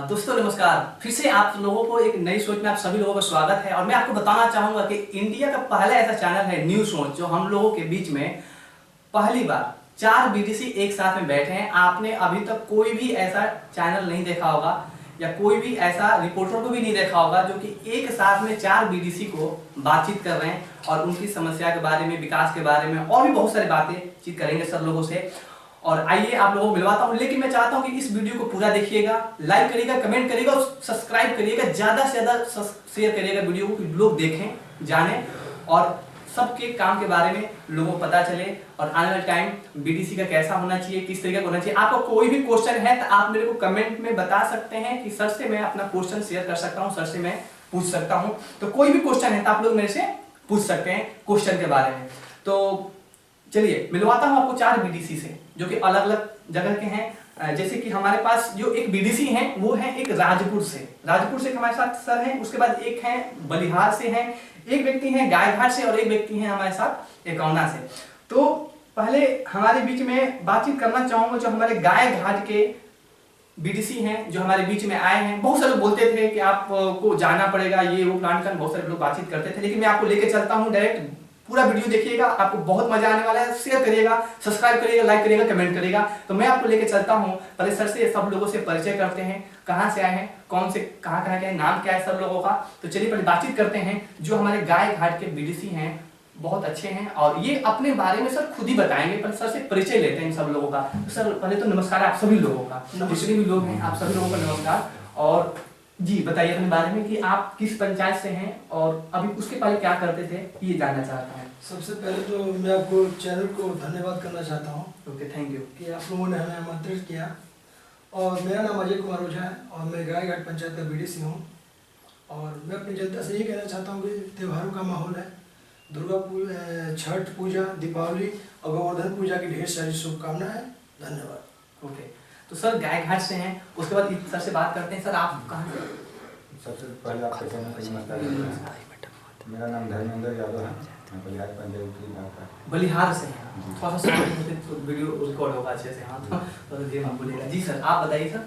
दोस्तों नमस्कार। फिर से आप लोगों को एक नई सोच में आप सभी लोगों का स्वागत है। और मैं आपको बताना चाहूंगा कि इंडिया का पहला ऐसा चैनल है न्यू सोच, जो हम लोगों के बीच में पहली बार 4 बीडीसी एक साथ में बैठे हैं। आपने अभी तक कोई भी ऐसा चैनल नहीं देखा होगा या कोई भी ऐसा रिपोर्टर को भी नहीं देखा होगा जो कि एक साथ में 4 बीडीसी को बातचीत कर रहे हैं और उनकी समस्या के बारे में, विकास के बारे में और भी बहुत सारी बातें करेंगे सर लोगों से। और आइए आप लोगों को मिलवाता हूं, लेकिन मैं चाहता हूं कि इस वीडियो को पूरा देखिएगा, लाइक करिएगा, कमेंट करिएगा और सब्सक्राइब करिएगा, ज्यादा से ज्यादा शेयर करिएगा वीडियो को, लोग देखें, जाने और सबके काम के बारे में लोगों को पता चले। और आने वाले टाइम बीडीसी का कैसा होना चाहिए, किस तरीके का होना चाहिए। आपको कोई भी क्वेश्चन है तो आप मेरे को कमेंट में बता सकते हैं कि सर से मैं अपना क्वेश्चन शेयर कर सकता हूं, सर से मैं पूछ सकता हूं। तो कोई भी क्वेश्चन है तो आप लोग मेरे से पूछ सकते हैं क्वेश्चन के बारे में। तो चलिए मिलवाता हूं आपको 4 बीडीसी से जो कि अलग अलग जगह के हैं। जैसे कि हमारे पास जो एक बीडीसी हैं वो है एक राजपुर से हमारे साथ सर हैं। उसके बाद एक है बलिहार से हैं, एक व्यक्ति हैं गायघाट से और एक व्यक्ति हैं हमारे साथ एकौना से। तो पहले हमारे बीच में बातचीत करना चाहूंगा जो हमारे गायघाट के बीडीसी हैं, जो हमारे बीच में आए हैं। बहुत सारे लोग बोलते थे कि आपको जाना पड़ेगा, ये वो प्लान कर, बहुत सारे लोग बातचीत करते थे, लेकिन मैं आपको लेके चलता हूँ डायरेक्ट। पूरा वीडियो देखिएगा, आपको बहुत मजा आने वाला है। शेयर करिएगा, सब्सक्राइब करिएगा, लाइक करिएगा, कमेंट करिएगा। तो मैं आपको लेके चलता हूं। पहले सर से सब लोगों से परिचय करते हैं, कहां से आए हैं, कौन से कहां के हैं, नाम क्या है सब लोगों का। तो चलिए पहले बातचीत करते हैं। जो हमारे गायघाट के बीडीसी हैं बहुत अच्छे हैं और ये अपने बारे में सर खुद ही बताएंगे, पर सर से परिचय लेते हैं सब लोगों का। तो सर पहले तो नमस्कार आप सभी लोगों का, जितने भी लोग हैं आप सभी लोगों का नमस्कार। और जी बताइए अपने बारे में कि आप किस पंचायत से हैं और अभी उसके पहले क्या करते थे, ये जानना चाहता हूँ। सबसे पहले तो मैं आपको चैनल को धन्यवाद करना चाहता हूँ। ओके, थैंक यू कि आप लोगों ने हमें आमंत्रित किया। और मेरा नाम अजय कुमार ओझा है और मैं गायघाट पंचायत का बीडीसी हूँ। और मैं अपनी जनता से ये कहना चाहता हूँ कि त्योहारों का माहौल है। दुर्गा पूजा, छठ पूजा, दीपावली और गोवर्धन पूजा की ढेर सारी शुभकामनाएं हैं। धन्यवाद। ओके, तो सर गायघाट से हैं, उसके बाद सर से बात करते हैं। सर आप कहाँ से? सबसे पहले आपका चैनल का नमस्कार। मेरा नाम धर्मेंद्र यादव है, मैं बलिहार पंचायत बलिहार से हैं। थोड़ा सा तो वीडियो रिकॉर्ड होगा अच्छे से। हाँ तो ये हम बोलेगा। जी सर आप बताइए सर।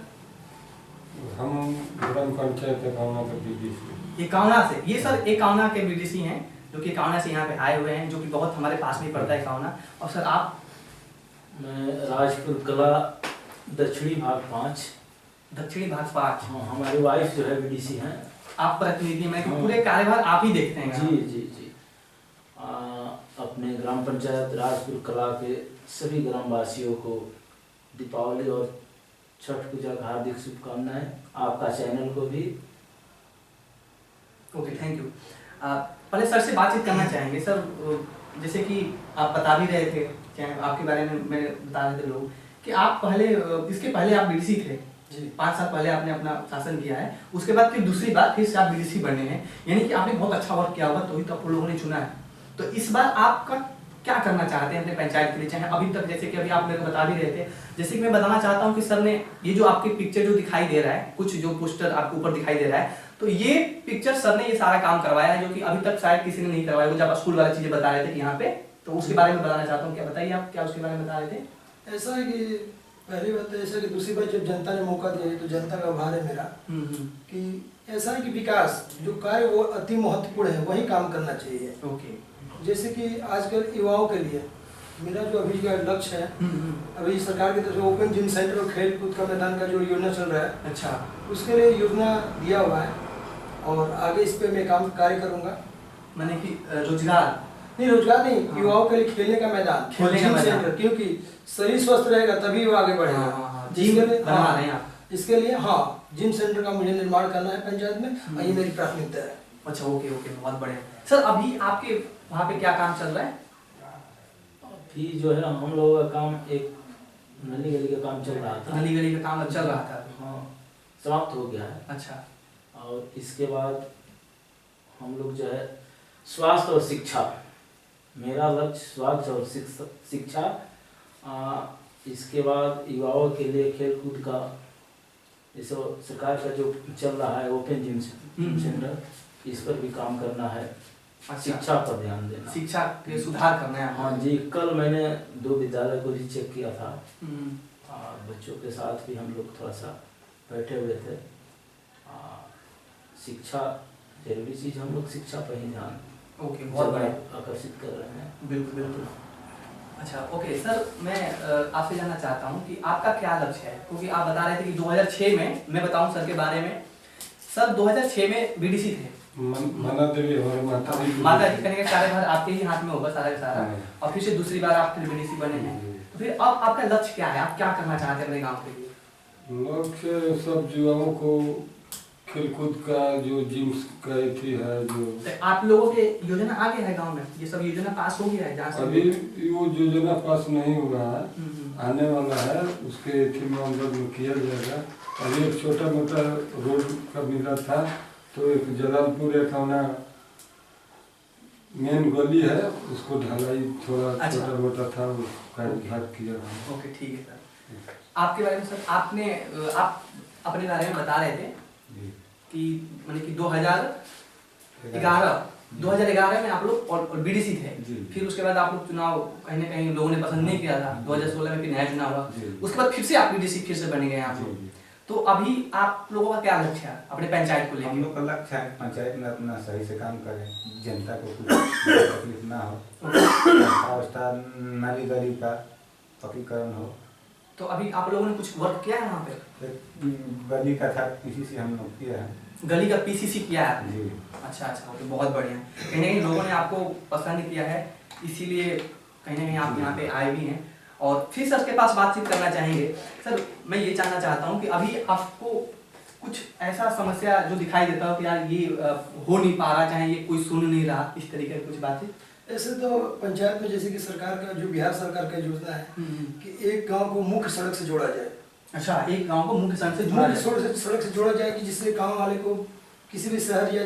हम ग्राम पंचायत एकौना के बीडीसी। एकौना से, ये सर एकौना के बीडीसी हैं जो कि एकौना से यहाँ पे आए हुए हैं, जो कि बहुत हमारे पास नहीं पड़ता है एकौना। और सर आप? मैं राजपुर कला दक्षिणी भाग 5। दक्षिणी भाग 5। हाँ, हमारी वाइफ जो है बीडीसी हैं। आप प्रतिनिधि में पूरे कार्यभार आप ही देखते हैं? जी जी जी। अपने ग्राम पंचायत राजपुर कला के सभी ग्रामवासियों को दीपावली और छठ पूजा का हार्दिक शुभकामनाएं। आपका चैनल को भी। Okay, thank you. पहले सर से बातचीत करना चाहेंगे। सर जैसे कि आप बता भी रहे थे, चाहे आपके बारे में मैं बता रहे थे लोग कि आप पहले, इसके पहले आप बीडीसी थे जी। 5 साल पहले आपने अपना शासन किया है, उसके बाद फिर दूसरी बार फिर से आप बीडीसी बने हैं, यानी कि आपने बहुत अच्छा वर्क किया होगा, तो ही तो आप लोगों ने चुना है। तो इस बार आपका क्या करना चाहते हैं अपने पंचायत के लिए? चाहे अभी तक, जैसे कि अभी आप मेरे को बता भी रहे थे, जैसे कि मैं बताना चाहता हूँ कि सर ने ये जो आपकी पिक्चर जो दिखाई दे रहा है, कुछ जो पोस्टर आपके ऊपर दिखाई दे रहा है, तो ये पिक्चर सर ने ये सारा काम करवाया है, जो कि अभी तक शायद किसी ने नहीं करवाया। वो जब आप स्कूल वाली चीजें बता रहे थे यहाँ पे, तो उसके बारे में बताना चाहता हूँ। क्या बताइए आप, क्या उसके बारे में बता रहे थे? ऐसा है कि पहली बात तो ऐसा कि दूसरी बात, जब जनता ने मौका दिया तो जनता का आभार है मेरा। कि ऐसा है कि विकास जो कार्य वो अति महत्वपूर्ण है, वही काम करना चाहिए। ओके। जैसे कि आजकल युवाओं के लिए मेरा जो अभी का लक्ष्य है, अभी सरकार की तरफ से ओपन जिम सेंटर और खेल कूद का मैदान का जो योजना चल रहा है, अच्छा, उसके लिए योजना दिया हुआ है और आगे इस पे मैं कार्य करूंगा। माने कि रोजगार रोजगार नहीं, युवाओं के लिए खेलने का मैदान, खेलने का मैदान। सेंटर, क्योंकि शरीर स्वस्थ रहेगा तभी वो आगे बढ़ेगा। इसके लिए हाँ जिम सेंटर का मुझे निर्माण करना है पंचायत में, ये मेरी प्राथमिकता है। अच्छा, ओके ओके, बहुत बढ़िया। सर अभी आपके वहाँ पे क्या काम चल रहा है? अभी जो है हम लोगों का काम एक नली गली का काम चल रहा था। नली गली का काम चल रहा था? हाँ, समाप्त हो गया है। अच्छा। और इसके बाद हम लोग जो है स्वास्थ्य और शिक्षा, मेरा लक्ष्य स्वास्थ्य और शिक्षा। इसके बाद युवाओं के लिए खेल कूद का, जैसे सरकार का जो चल रहा है ओपन जिम सेंटर, इस पर भी काम करना है। शिक्षा पर ध्यान देना, शिक्षा के सुधार करना है। हाँ जी, कल मैंने 2 विद्यालय को भी चेक किया था। बच्चों के साथ भी हम लोग थोड़ा सा बैठे हुए थे। शिक्षा जरूरी चीज़, हम लोग शिक्षा पर ही ध्यान ओके, बहुत बढ़िया, आकर्षित कर रहे हैं। बिल्कुल बिल्कुल। अच्छा ओके सर, मैं आपसे जानना चाहता हूँ कि आपका क्या लक्ष्य है, क्योंकि आप बता रहे थे कि 2006 में, मैं बताऊँ सर के बारे में, सर 2006 में बीडीसी थे। माना देवी हमारे माता जी कहने के सारे भार आपके ही हाथ में होगा सारा का सारा, हाँ। और फिर से दूसरी बार आप फिर बीडीसी बने हैं, तो फिर अब आपका लक्ष्य क्या है, आप क्या करना चाहते हैं अपने गाँव के लिए? लक्ष्य सब युवाओं को खेलकूद का जो जिम्स का थी है जो तो आप लोगों के योजना आ गया है गांव में, ये सब योजना पास हो गया है जहाँ से? अभी वो योजना पास नहीं हुआ है, हम्म। आने वाला है, उसके थी मामले में किया जाएगा। अभी एक छोटा मोटा रोड का मिला था, तो एक जलालपुर एक अपना मेन गली है, उसको ढलाई थोड़ा अच्छा। छोटा मोटा था, उसका उद्घाटन किया है। ओके ठीक है सर। आपके बारे में सर, आपने आप अपने बारे में बता रहे थे जी कि माने कि 2011 में आप लोग और बीडीसी थे, जी। फिर उसके बाद आप लोग चुनाव कहीं ना कहीं लोगों ने पसंद नहीं किया था, 2016 में फिर नया चुनाव हुआ, जी। उसके बाद फिर से आप बीडीसी फिर से बन गए आप जी लोग। जी। तो अभी आप लोगों का क्या लक्ष्य है अपने पंचायत को हम लेकर? लोग का लक्ष्य है पंचायत में अपना सही से काम करें, जनता को कुछ तकलीफ ना हो, रास्ता नाली गली का पक्कीकरण हो। तो अभी आप लोगों ने कुछ वर्क किया है वहाँ पे? एक गली का था, किसी से हम लोग किया है। गली का पीसीसी किया है? जी। अच्छा अच्छा, ओके, बहुत बढ़िया। कहीं ना कहीं लोगों ने आपको पसंद किया है, इसीलिए कहीं ना कहीं आप यहाँ पे आए भी हैं। और फिर सर के पास बातचीत करना चाहेंगे। सर मैं ये जानना चाहता हूँ कि अभी आपको कुछ ऐसा समस्या जो दिखाई देता हो कि यार ये हो नहीं पा रहा, चाहे ये कोई सुन नहीं रहा, इस तरीके की कुछ बातें? ऐसे तो पंचायत में जैसे कि सरकार का जो बिहार सरकार का योजना है कि एक गांव को मुख्य सड़क से जोड़ा जाए। अच्छा, एक गांव को मुख्य सड़क से जोड़ा मुख्य जाए। सड़क से जोड़ा जाए कि जिससे गांव वाले को किसी भी शहर या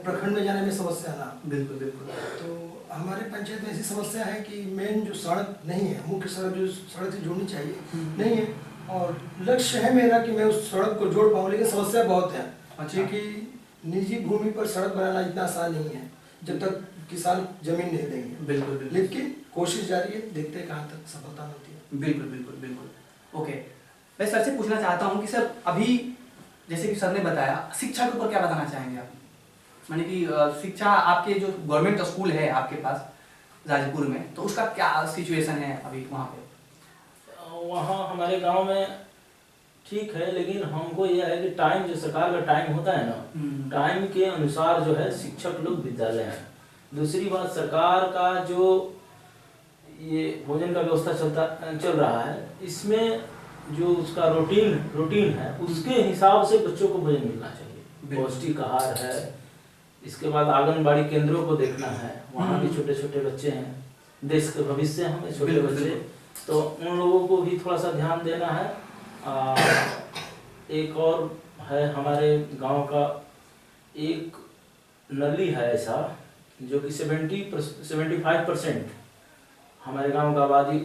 प्रखंड में जाने में समस्या ना। बिल्कुल बिल्कुल। तो हमारे पंचायत में ऐसी समस्या है कि मेन जो सड़क नहीं है, मुख्य सड़क जो सड़क से जोड़नी चाहिए नहीं है, और लक्ष्य है मेरा कि मैं उस सड़क को जोड़ पाऊँ, लेकिन समस्या बहुत है। अच्छा। कि निजी भूमि पर सड़क बनाना इतना आसान नहीं है जब तक किसान जमीन नहीं देंगे। बिल्कुल बिल्कुल। लेकिन कोशिश जारी है, देखते हैं कहाँ तक सफलता मिलती है। बिल्कुल बिल्कुल बिल्कुल। ओके, मैं सर से पूछना चाहता हूँ कि सर अभी जैसे कि सर ने बताया, शिक्षा के ऊपर क्या बताना चाहेंगे आप? माने कि शिक्षा, आपके जो गवर्नमेंट स्कूल है आपके पास गाजीपुर में, तो उसका क्या सिचुएशन है अभी वहाँ पे? वहाँ हमारे गांव में ठीक है, लेकिन हमको यह है कि टाइम, जो सरकार का टाइम होता है ना, टाइम के अनुसार जो है शिक्षक लोग विद्यालय हैं। दूसरी बात, सरकार का जो ये भोजन का व्यवस्था चल रहा है, इसमें जो उसका रूटीन है, उसके हिसाब से बच्चों को भोजन मिलना चाहिए। पौष्टिक आहार है। इसके बाद आंगनबाड़ी केंद्रों को देखना है, वहाँ भी छोटे छोटे बच्चे हैं, देश के भविष्य हैं छोटे बच्चे, तो उन लोगों को भी थोड़ा सा ध्यान देना है। एक और है हमारे गांव का, एक नली है ऐसा जो कि 75% हमारे गांव का आबादी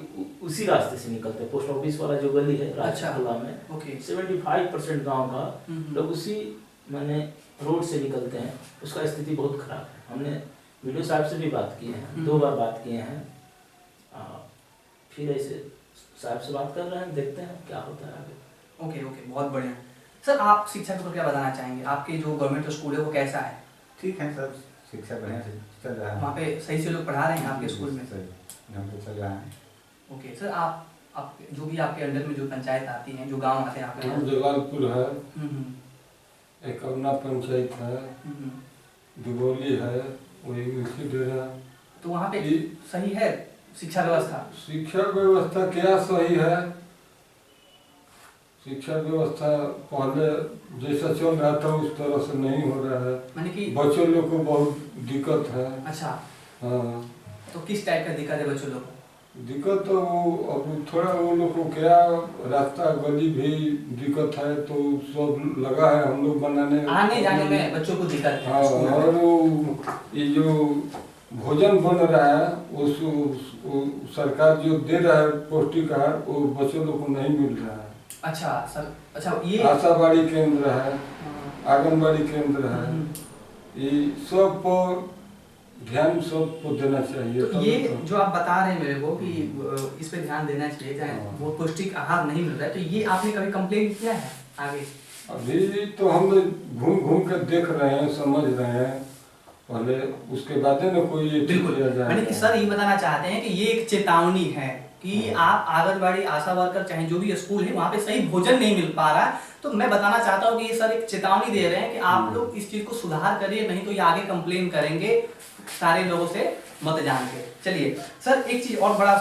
उसी रास्ते से निकलते हैं। पोस्ट ऑफिस वाला जो गली है राजखला में, ओके, 75% गांव का लोग उसी माने रोड से निकलते हैं। उसका स्थिति बहुत खराब है। हमने वीडियो साहब से भी बात की है, 2 बार बात किए हैं, फिर ऐसे साहब से बात कर रहे हैं, देखते हैं क्या होता है आगे। ओके ओके, बहुत बढ़िया। सर आप शिक्षा के ऊपर क्या बताना चाहेंगे? आपके जो गवर्नमेंट स्कूल है वो कैसा है? ठीक है सर, शिक्षा बढ़िया से चल रहा है। वहाँ पे सही से लोग पढ़ा रहे हैं आपके स्कूल में? ढंग से चल रहा है। ओके सर, आप जो भी आपके अंडर में जो पंचायत आती हैं, जो गांव आते हैं आपके यहाँ? जलालपुर है, एक अवना पंचायत है, दुबौली है, वही उसी डेरा। तो वहाँ पे सही है शिक्षा व्यवस्था? शिक्षा व्यवस्था क्या सही है? शिक्षा व्यवस्था पहले जैसा चल रहा था उस तरह से नहीं हो रहा है। माने कि बच्चों लोग को बहुत दिक्कत है। अच्छा, हाँ, तो किस टाइप का दिक्कत है बच्चों लोग को? दिक्कत तो वो अब थोड़ा वो लोग को क्या, रास्ता गली भी दिक्कत है, तो सब लगा है हम लोग बनाने, आने जाने में बच्चों को दिक्कत है। हाँ, और वो ये जो भोजन बन रहा है उस सरकार जो दे रहा है पौष्टिक आहार, वो बच्चों लोग को नहीं मिल रहा है। अच्छा सर, अच्छा ये आशाबाड़ी केंद्र है, आंगनबाड़ी केंद्र है, ये सब पर ध्यान सबको देना चाहिए। तो ये जो आप बता रहे हैं मेरे को कि इस पे ध्यान देना चाहिए, चाहे वो पौष्टिक आहार नहीं मिल रहा है, तो ये आपने कभी कंप्लेंट किया है आगे? अभी तो हम लोग घूम घूम कर देख रहे हैं, समझ रहे हैं, पहले उसके बाद है ना कोई ये ठीक बिल्कुल किया जाए। मैंने कि सर ये बताना चाहते हैं कि ये एक चेतावनी है कि आप आंगनबाड़ी आशा वर्कर चाहे जो भी स्कूल है वहाँ पे सही भोजन नहीं मिल पा रहा है, तो मैं बताना चाहता हूँ कि ये सर एक चेतावनी दे रहे हैं कि आप लोग इस चीज को सुधार करिए, नहीं तो ये आगे कंप्लेन करेंगे सारे लोगों से मत जान के। चलिए सर एक चीज और बड़ा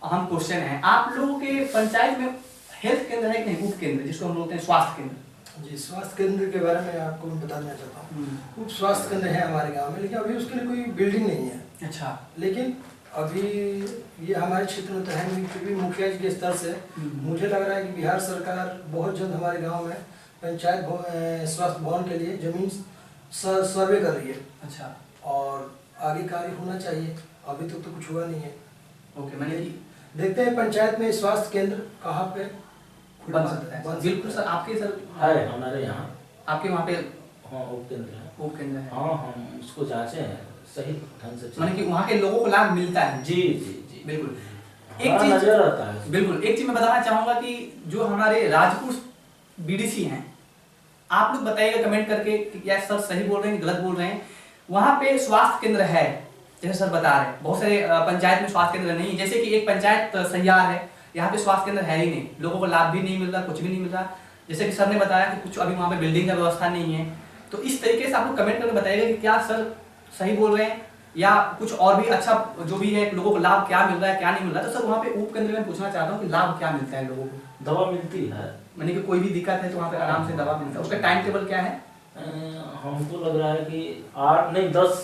अहम क्वेश्चन है, आप लोगों के पंचायत में हेल्थ केंद्र है कि नहीं, उप केंद्र जिसको हम बोलते हैं स्वास्थ्य केंद्र? जी, स्वास्थ्य केंद्र के बारे में आपको मैं बताना चाहता हूँ। उप स्वास्थ्य केंद्र है हमारे गांव में, लेकिन अभी उसके लिए कोई बिल्डिंग नहीं है। अच्छा। लेकिन अभी ये हमारे क्षेत्र में तो है नहीं, फिर भी मुखिया जी के स्तर से मुझे लग रहा है कि बिहार सरकार बहुत जल्द हमारे गांव में पंचायत स्वास्थ्य भवन के लिए जमीन सर्वे कर रही है। अच्छा। और आगे कार्य होना चाहिए, अभी तक तो कुछ हुआ नहीं है। ओके, मैंने देखते हैं पंचायत में स्वास्थ्य केंद्र कहाँ पे बन सकता है। बिल्कुल सर, आपके सर है हमारे यहाँ, आपके वहाँ पे हाँ उप केंद्र है। उप केंद्र है। हाँ हम उसको जांचे हैं सही ढंग से। माने कि वहाँ के लोगों को लाभ मिलता है। जी जी जी बिल्कुल। एक चीज नजर आता है। बिल्कुल एक चीज मैं बताना चाहूंगा कि जो हमारे राजपुर बीडीसी हैं, आप लोग बताइएगा कमेंट करके कि क्या सर सही बोल रहे हैं कि गलत बोल रहे हैं। वहाँ पे स्वास्थ्य केंद्र है जैसे सर बता रहे हैं, बहुत सारे पंचायत में स्वास्थ्य केंद्र नहीं, जैसे कि एक पंचायत सहियार है, यहाँ पे स्वास्थ्य केंद्र है ही नहीं, लोगों को लाभ भी नहीं मिल रहा, कुछ भी नहीं मिल रहा। जैसे कि सर ने बताया कि कुछ अभी वहाँ पे बिल्डिंग का व्यवस्था नहीं है, तो इस तरीके से आप लोग कमेंट करके बताइएगा कि क्या सर सही बोल रहे हैं या कुछ और भी अच्छा जो भी है, लोगों को लाभ क्या मिल रहा है क्या नहीं मिल रहा है। तो सर वहाँ पे उप केंद्र में पूछना चाहता हूँ कि लाभ क्या मिलता है लोगों को? दवा मिलती है, मैंने कि कोई भी दिक्कत है तो वहाँ पे आराम से दवा मिलता है। उसका टाइम टेबल क्या है? हमको लग रहा है कि 8 नहीं 10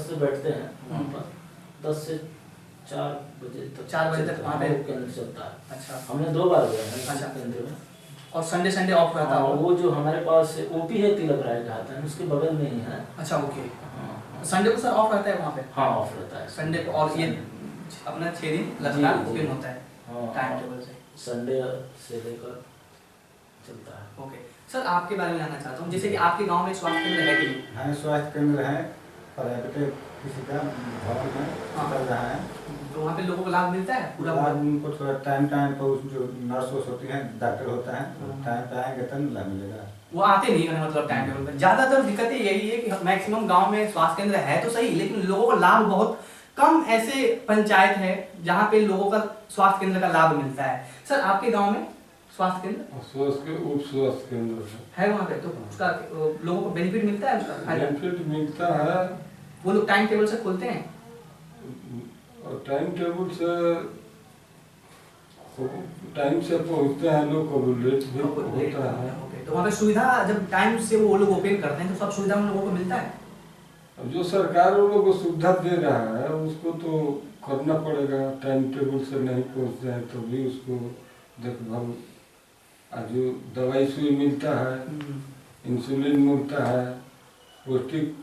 से बैठते हैं वहाँ पर, 10 से 4 बजे तक 4 बजे तक वहाँ पे केंद्र चलता है। अच्छा। हमने 2 बार गए हैं अच्छा। केंद्र में। और संडे ऑफ रहता है? वो जो हमारे पास ओपी है तिलक राय का आता है, उसके बगल में ही है। अच्छा ओके। हाँ संडे को सर ऑफ रहता है वहाँ पे? हाँ ऑफ रहता है संडे को। और ये अपना 6 दिन लगातार ओपन होता है टाइम टेबल से? संडे से लेकर चलता है। ओके सर, आपके बारे में जानना चाहता हूँ, जैसे कि आपके गांव में स्वास्थ्य केंद्र है कि नहीं? हाँ, स्वास्थ्य केंद्र है, प्राइवेट किसी का भवन में चल रहा है। तो वहाँ पे लोगों को लाभ मिलता है पूरा? लाभ उनको थोड़ा टाइम पर जो नर्स होती है, डॉक्टर होता है, टाइम पे आएंगे तब लाभ मिलेगा। वो आते नहीं है मतलब टाइम टेबल पे। ज्यादातर दिक्कतें यही है कि मैक्सिमम गांव में स्वास्थ्य केंद्र है तो सही, लेकिन लोगों को लाभ बहुत कम ऐसे पंचायत है जहाँ पे लोगों का स्वास्थ्य केंद्र का लाभ मिलता है। सर आपके गांव में स्वास्थ्य केंद्र स्वास्थ्य उप स्वास्थ्य केंद्र है वहाँ पे, तो उसका लोगों को बेनिफिट मिलता है, उसका फायदा? बेनिफिट मिलता है। वो लोग टाइम टेबल से खोलते हैं? और टाइम टेबल से टाइम से पहुँचते हैं लोग, को लेट भी होता है। तो वहाँ पे सुविधा जब टाइम से वो लोग ओपन करते हैं तो सब सुविधा उन लोगों को मिलता है? अब जो सरकार उन लोगों को सुविधा दे रहा है उसको तो करना पड़ेगा। टाइम टेबल से नहीं पहुँच जाए तो भी उसको देखभाल, जो दवाई सुई मिलता है, इंसुलिन मिलता है, पौष्टिक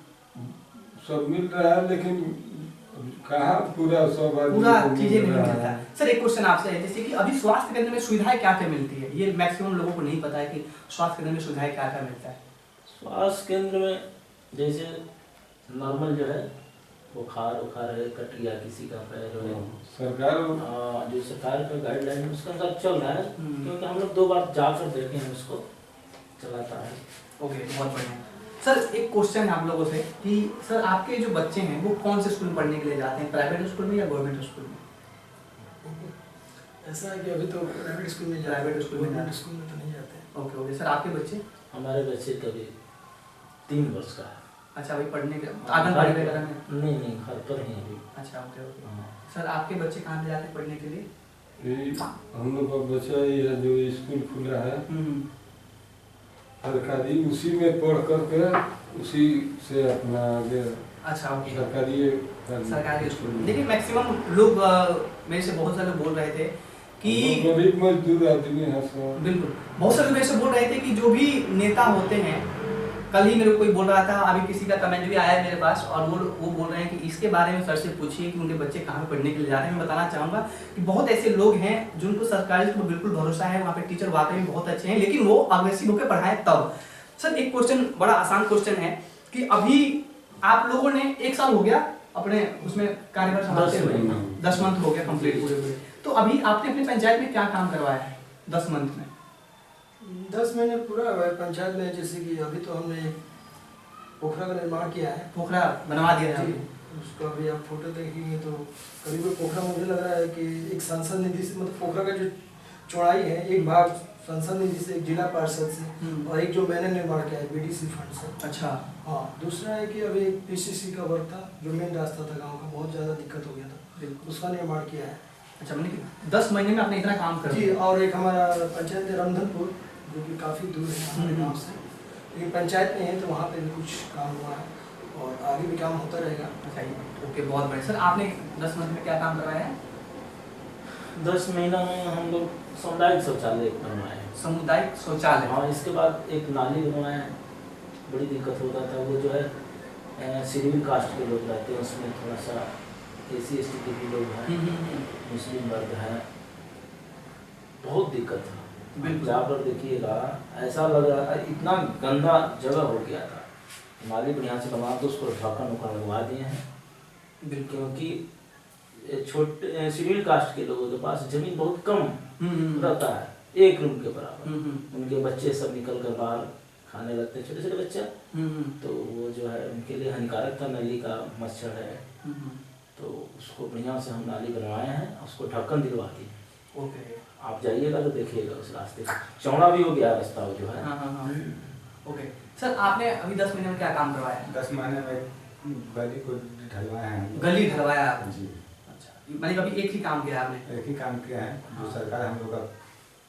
सब मिल रहा है, लेकिन कहाँ पूरा सब पूरा चीजें नहीं मिलता है। सर एक क्वेश्चन आपसे है, जैसे कि अभी स्वास्थ्य केंद्र में सुविधाएं क्या क्या मिलती है? ये मैक्सिमम लोगों को नहीं पता है कि स्वास्थ्य केंद्र में सुविधाएं क्या क्या मिलता है। स्वास्थ्य केंद्र में जैसे नॉर्मल जो है बुखार है, कट गया किसी का पैर है, सरकार जो सरकार का गाइडलाइन उसके अनुसार चल रहा है, क्योंकि हम लोग 2 बार जाकर देखे हैं उसको चलाता है। ओके, बहुत बढ़िया। सर एक क्वेश्चन है आप लोगों से कि सर आपके जो बच्चे हैं वो कौन से स्कूल में पढ़ने के लिए जाते हैं, प्राइवेट स्कूल में या गवर्नमेंट स्कूल में? ऐसा है कि अभी तो प्राइवेट स्कूल में प्राइवेट स्कूल में स्कूल में तो नहीं जाते। Okay okay. सर आपके बच्चे? हमारे बच्चे कभी 3 वर्ष का है। अच्छा, अभी पढ़ने के आंगनबाड़ी वगैरह में? नहीं घर पर ही अभी। अच्छा ओके ओके। सर आपके बच्चे कहाँ पे जाते हैं पढ़ने के लिए? हम लोग का बच्चा ये जो स्कूल खुला है सरकारी, उसी में पढ़ करके उसी से अपना आगे। अच्छा ओके। सरकारी स्कूल में। लेकिन मैक्सिमम लोग मेरे से बहुत सारे लोग बोल रहे थे कि गरीब मजदूर आदमी है सब। बिल्कुल, बहुत सारे लोग मेरे से बोल रहे थे कि जो भी नेता होते हैं, कल ही मेरे को कोई बोल रहा था, अभी किसी का कमेंट भी आया है मेरे पास, और वो बोल रहे हैं कि इसके बारे में सर से पूछिए कि उनके बच्चे कहाँ पे पढ़ने के लिए जा रहे हैं। मैं बताना चाहूँगा कि बहुत ऐसे लोग हैं जिनको सरकारी स्कूल बिल्कुल भरोसा है, वहाँ पे टीचर वाकई में बहुत अच्छे हैं, लेकिन वो अग्रेसिव होकर पढ़ाएं तब। सर एक क्वेश्चन, बड़ा आसान क्वेश्चन है कि अभी आप लोगों ने 1 साल हो गया अपने उसमें कार्यभार संभालते हुए, 10 मंथ हो गया कंप्लीट पूरे, तो अभी आपने अपनी पंचायत में क्या काम करवाया है 10 मंथ में? 10 महीने पूरा हुआ है पंचायत में। जैसे कि अभी तो हमने एक पोखरा का निर्माण किया है। पोखरा बनवा दिया है जी, आपने? उसका अभी आप फोटो देखेंगे तो करीब पोखरा मुझे लग रहा है कि एक सांसद निधि से, मतलब पोखरा का जो चौड़ाई है, एक भाग सांसद निधि से, एक जिला पार्षद से, और एक जो मैंने निर्माण किया है बीडीसी फंड से। अच्छा। हाँ, दूसरा है कि अभी एक पीसीसी का वर्क था जो मेन रास्ता था गांव का, बहुत ज़्यादा दिक्कत हो गया था, बिल्कुल। उसका निर्माण किया है। अच्छा, मैंने कि 10 महीने में आपने इतना काम कर जी, दिया। और एक हमारा पंचायत है रमधनपुर, जो कि काफ़ी दूर है हमारे गाँव से, लेकिन पंचायत में है तो वहाँ पे भी कुछ काम हुआ है और आगे भी काम होता रहेगा। अच्छा, ओके, बहुत बढ़िया। सर आपने 10 महीने में क्या काम करवाया है? 10 महीना में हम लोग सामुदायिक शौचालय बनवाए हैं। सामुदायिक शौचालय। हाँ, इसके बाद एक नाली बनवाया है। बड़ी दिक्कत होता था, वो जो है शेड्यूल कास्ट के लोग रहते हैं, उसमें थोड़ा सा SC ST के भी लोग हैं, मुस्लिम वर्ग है, बहुत दिक्कत था। बिल्कुल। जाकर देखिएगा, ऐसा लग रहा था इतना गंदा जगह हो गया था। नाली बढ़िया से बनवा तो उसको ढक्कन उकन लगवा दिए हैं, बिल्कुल। क्योंकि छोटे शेड्यूल कास्ट के लोगों के पास जमीन बहुत कम रहता है, 1 रूम के बराबर। उनके बच्चे सब निकल कर बाहर खाने लगते हैं, छोटे छोटे बच्चे, तो वो जो है उनके लिए हानिकारक था। नली का मच्छर है, तो उसको बढ़िया से हम नाली बनवाए हैं, उसको ढक्कन दिलवा दिए। ओके। आप जाइएगा तो देखिएगा उस रास्ते का चौड़ा भी हो गया रास्ता वो जो है। हाँ। ओके सर, आपने अभी 10 महीने में क्या काम करवाया है? 10 महीने में गली को ढलवाया है। गली ढलवाया आपने? जी। अच्छा, मैंने कभी एक ही काम किया आपने? एक ही काम किया है, जो सरकार हम लोग का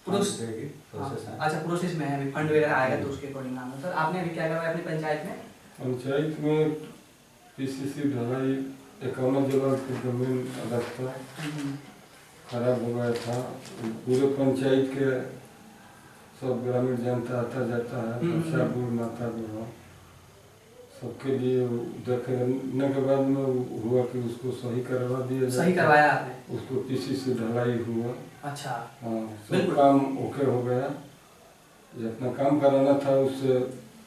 प्रोसेस देगी, प्रोसेस है। अच्छा, प्रोसेस में है, अभी फंड वगैरह आएगा तो उसके अकॉर्डिंग नाम है। सर आपने अभी क्या करवाया अपनी पंचायत में? पंचायत में PCC ढलाई 51 जगह की जमीन अलग था, खराब हो गया था। पूरे पंचायत के सब ग्रामीण जनता आता जाता है, बच्चा बूढ़ माता बूढ़ा सबके लिए देखने के बाद में हुआ कि उसको सही करवा दिया जाए। सही करवाया आपने? उसको PCC ढलाई हुआ। अच्छा। हाँ, सब बिल्कुल। काम ओके हो गया। जितना काम कराना था उससे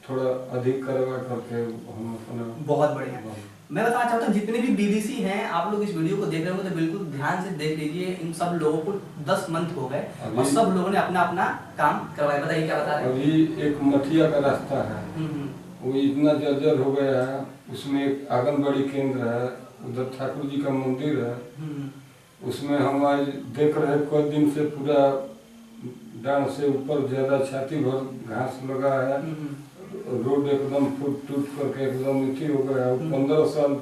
थोड़ा अधिक करवा करके हम अपना। बहुत बढ़िया। मैं बताना चाहता हूँ जितने भी BDC हैं, आप लोग इस वीडियो को देख रहे होंगे तो बिल्कुल ध्यान से देख लीजिए। इन सब लोगों को 10 मंथ हो गए और सब लोगों ने अपना अपना काम करवाया। बताइए क्या बता रहे हैं? अभी एक मठिया का रास्ता है, वो इतना जर्जर हो गया है, उसमें एक आंगनबाड़ी केंद्र है, उधर ठाकुर जी का मंदिर है, उसमें हम आज देख रहे कुछ दिन से पूरा डांड से ऊपर ज्यादा छाती भर घास लगा है, रोड एकदम फूट टूट करके एकदम नीचे हो गया। 15 साल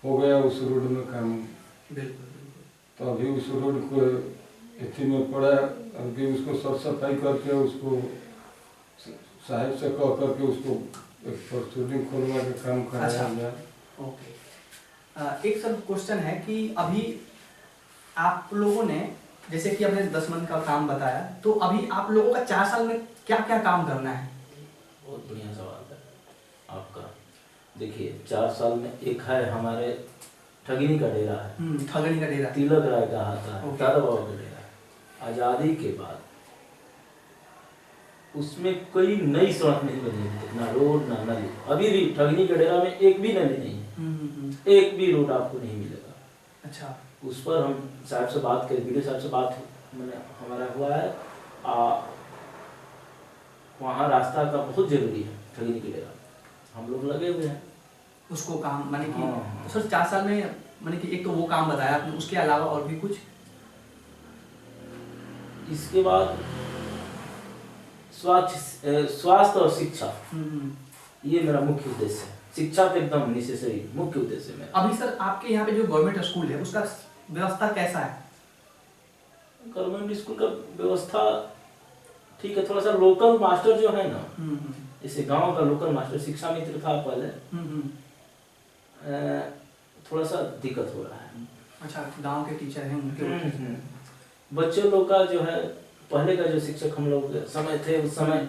हो गया उस रोड में काम। तो अभी उस रोड को इतनी में पड़ा, अभी उसको साफ सफाई करके उसको साहिब से कह करके उसको एक प्रोसीडिंग खोलवा के काम कराया जाए। ओके। एक सर क्वेश्चन है कि अभी आप लोगों ने जैसे कि अपने 10 मंथ का काम बताया, तो अभी आप लोगों का 4 साल में क्या क्या काम करना है? बहुत बढ़िया सवाल है आपका। देखिए 4 साल में एक है हमारे ठगिनी का डेरा है, ठगनी का डेरा, तिलक राय का आता है, दादा बाबा का डेरा है। आज़ादी के बाद उसमें कोई नई सड़क नहीं बनी है, ना रोड ना नली। अभी भी ठगनी के डेरा में एक भी नली नहीं है, एक भी रोड आपको नहीं मिलेगा। अच्छा। उस पर हम साहब से बात करें, वीडियो साहब से बात मैंने हमारा हुआ है। वहाँ रास्ता का बहुत जरूरी है, ठगनी के डेरा हम लोग लगे हुए हैं उसको काम माने कि हाँ। तो सर 4 साल में माने कि एक तो वो काम बताया आपने, उसके अलावा और भी कुछ? इसके बाद स्वास्थ्य और शिक्षा, ये मेरा मुख्य उद्देश्य है। शिक्षा तो एकदम नेसेसरी मुख्य उद्देश्य है मेरा। अभी सर आपके यहाँ पे जो गवर्नमेंट स्कूल है उसका व्यवस्था कैसा है? गवर्नमेंट स्कूल का व्यवस्था ठीक है, थोड़ा सा लोकल मास्टर जो है ना, जैसे गांव का लोकल मास्टर शिक्षा मित्र था पहले, थोड़ा सा दिक्कत हो रहा है। अच्छा, गांव के टीचर हैं उनके बच्चों लोग का जो है, पहले का जो शिक्षक हम लोग समय थे उस समय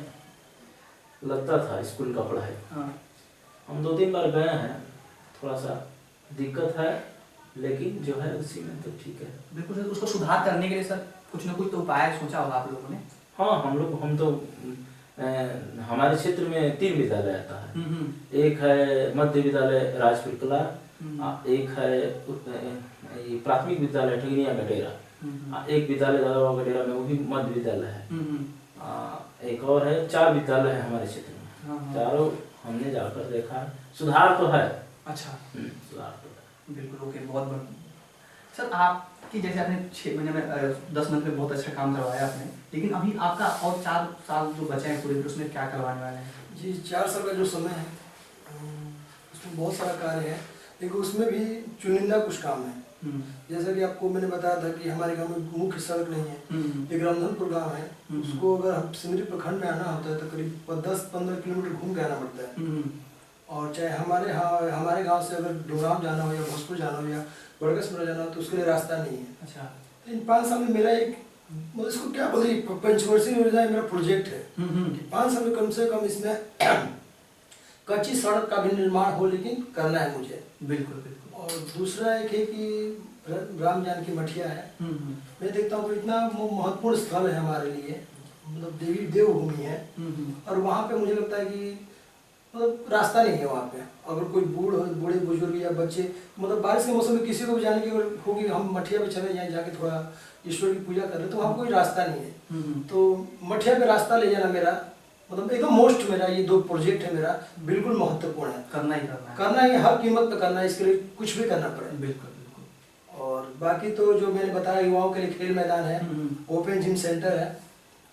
लगता था स्कूल का पढ़ाई। हम 2-3 बार गए हैं, थोड़ा सा दिक्कत है, लेकिन जो है उसी में तो ठीक है। बिल्कुल सर, उसको सुधार करने के लिए सर कुछ ना कुछ तो उपाय सोचा होगा आप लोगों ने? हाँ, हम तो हमारे क्षेत्र में 3 विद्यालय आता है। एक है मध्य विद्यालय राजपुर कला, एक है प्राथमिक विद्यालय ठगनिया का डेरा, एक विद्यालय दादा बाबा का डेरा में, वो भी मध्य विद्यालय है। एक और है, 4 विद्यालय है हमारे क्षेत्र में। हाँ, हाँ। चारों हमने जाकर देखा है, सुधार तो है। अच्छा, सुधार तो है। बिल्कुल ओके, बहुत बढ़िया। सर आपकी जैसे आपने 6 महीने में 10 मंथ में बहुत अच्छा काम करवाया आपने, लेकिन अभी आपका और 4 साल जो बचे हैं पूरे, उसमें क्या करवाने वाले हैं? जी 4 साल का जो समय है उसमें बहुत सारा कार्य है, लेकिन उसमें भी चुनिंदा कुछ काम है। जैसा कि आपको मैंने बताया था कि हमारे गांव में मुख्य सड़क नहीं है, एक रामधनपुर गांव है, उसको अगर हम सिमरी प्रखंड में आना होता है तो करीब 10-15 किलोमीटर घूम के आना पड़ता है। और चाहे हमारे गांव से अगर डुमराव जाना हो या भोजपुर जाना हो या बड़गसपुरा जाना हो तो उसके लिए रास्ता नहीं है। अच्छा, तो इन 5 साल में मेरा एक मतलब इसको क्या बोले, पंचवर्षीय योजना मेरा प्रोजेक्ट है कि 5 साल में कम से कम इसमें कच्ची सड़क का भी निर्माण हो, लेकिन करना है मुझे। बिल्कुल बिल्कुल। और दूसरा एक है कि राम जानकी मठिया है, मैं देखता हूँ कि इतना महत्वपूर्ण स्थल है हमारे लिए, मतलब देवी देवभूमि है, और वहाँ पे मुझे लगता है कि मतलब रास्ता नहीं है वहाँ पे। अगर कोई बूढ़े बुजुर्ग या बच्चे, मतलब बारिश के मौसम में किसी को भी जाने की अगर होगी, हम मठिया पे चले जाएं, जाके थोड़ा ईश्वर की पूजा कर रहे, तो वहाँ कोई रास्ता नहीं है। तो मठिया पे रास्ता ले जाना मेरा मतलब एकदम मोस्ट, मेरा ये 2 प्रोजेक्ट है मेरा, बिल्कुल महत्वपूर्ण है। करना ही करना है, करना ही, हर कीमत पे करना है, इसके लिए कुछ भी करना पड़े। बिल्कुल बिल्कुल। और बाकी तो जो मैंने बताया, युवाओं के लिए खेल मैदान है, ओपन जिम सेंटर है,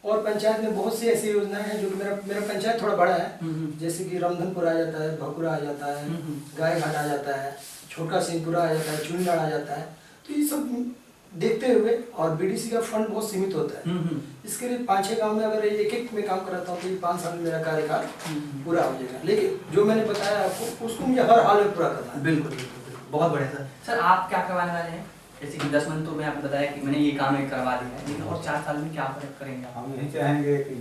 और पंचायत में बहुत सी ऐसी योजनाएं हैं जो कि मेरा पंचायत थोड़ा बड़ा है, जैसे कि रामधनपुर आ जाता है, भकुरा आ जाता है, गाय घाट आ जाता है, छोटा सिंहपुरा आ जाता है, चुनगढ़ आ जाता है। तो ये सब देखते हुए, और बीडीसी का फंड बहुत सीमित होता है, इसके लिए 5-6 गाँव में अगर एक में काम कराता हूँ तो ये 5 साल में मेरा कार्यकाल पूरा हो जाएगा। लेकिन जो मैंने बताया आपको, उसको मुझे हर हाल में पूरा करना है। बिल्कुल बिल्कुल, बहुत बढ़िया सर। सर आप क्या करवाने वाले हैं? जैसे कि 10 मंथ तो मैं आपको बताया कि मैंने ये काम एक करवा दिया है, लेकिन और 4 साल में क्या करेंगे आप? हम यही चाहेंगे कि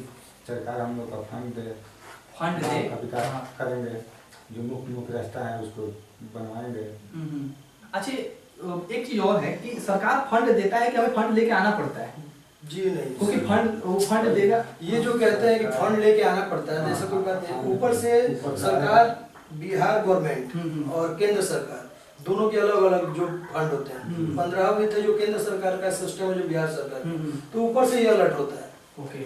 सरकार हम लोग का फंड दे, फंड गाँव दे, का विकास करेंगे, जो मुख्य रास्ता है उसको बनवाएंगे। अच्छा, एक चीज और है कि सरकार फंड देता है कि हमें फंड लेके आना पड़ता है? जी नहीं, क्योंकि फंड देगा, ये जो कहते हैं कि फंड लेके आना पड़ता है, जैसे कोई बात नहीं। ऊपर से सरकार, बिहार गवर्नमेंट और केंद्र सरकार दोनों के अलग अलग जो फंड होते हैं, 15 भी थे जो केंद्र सरकार का सिस्टम है, जो बिहार सरकार, तो ऊपर से ये अलर्ट होता है।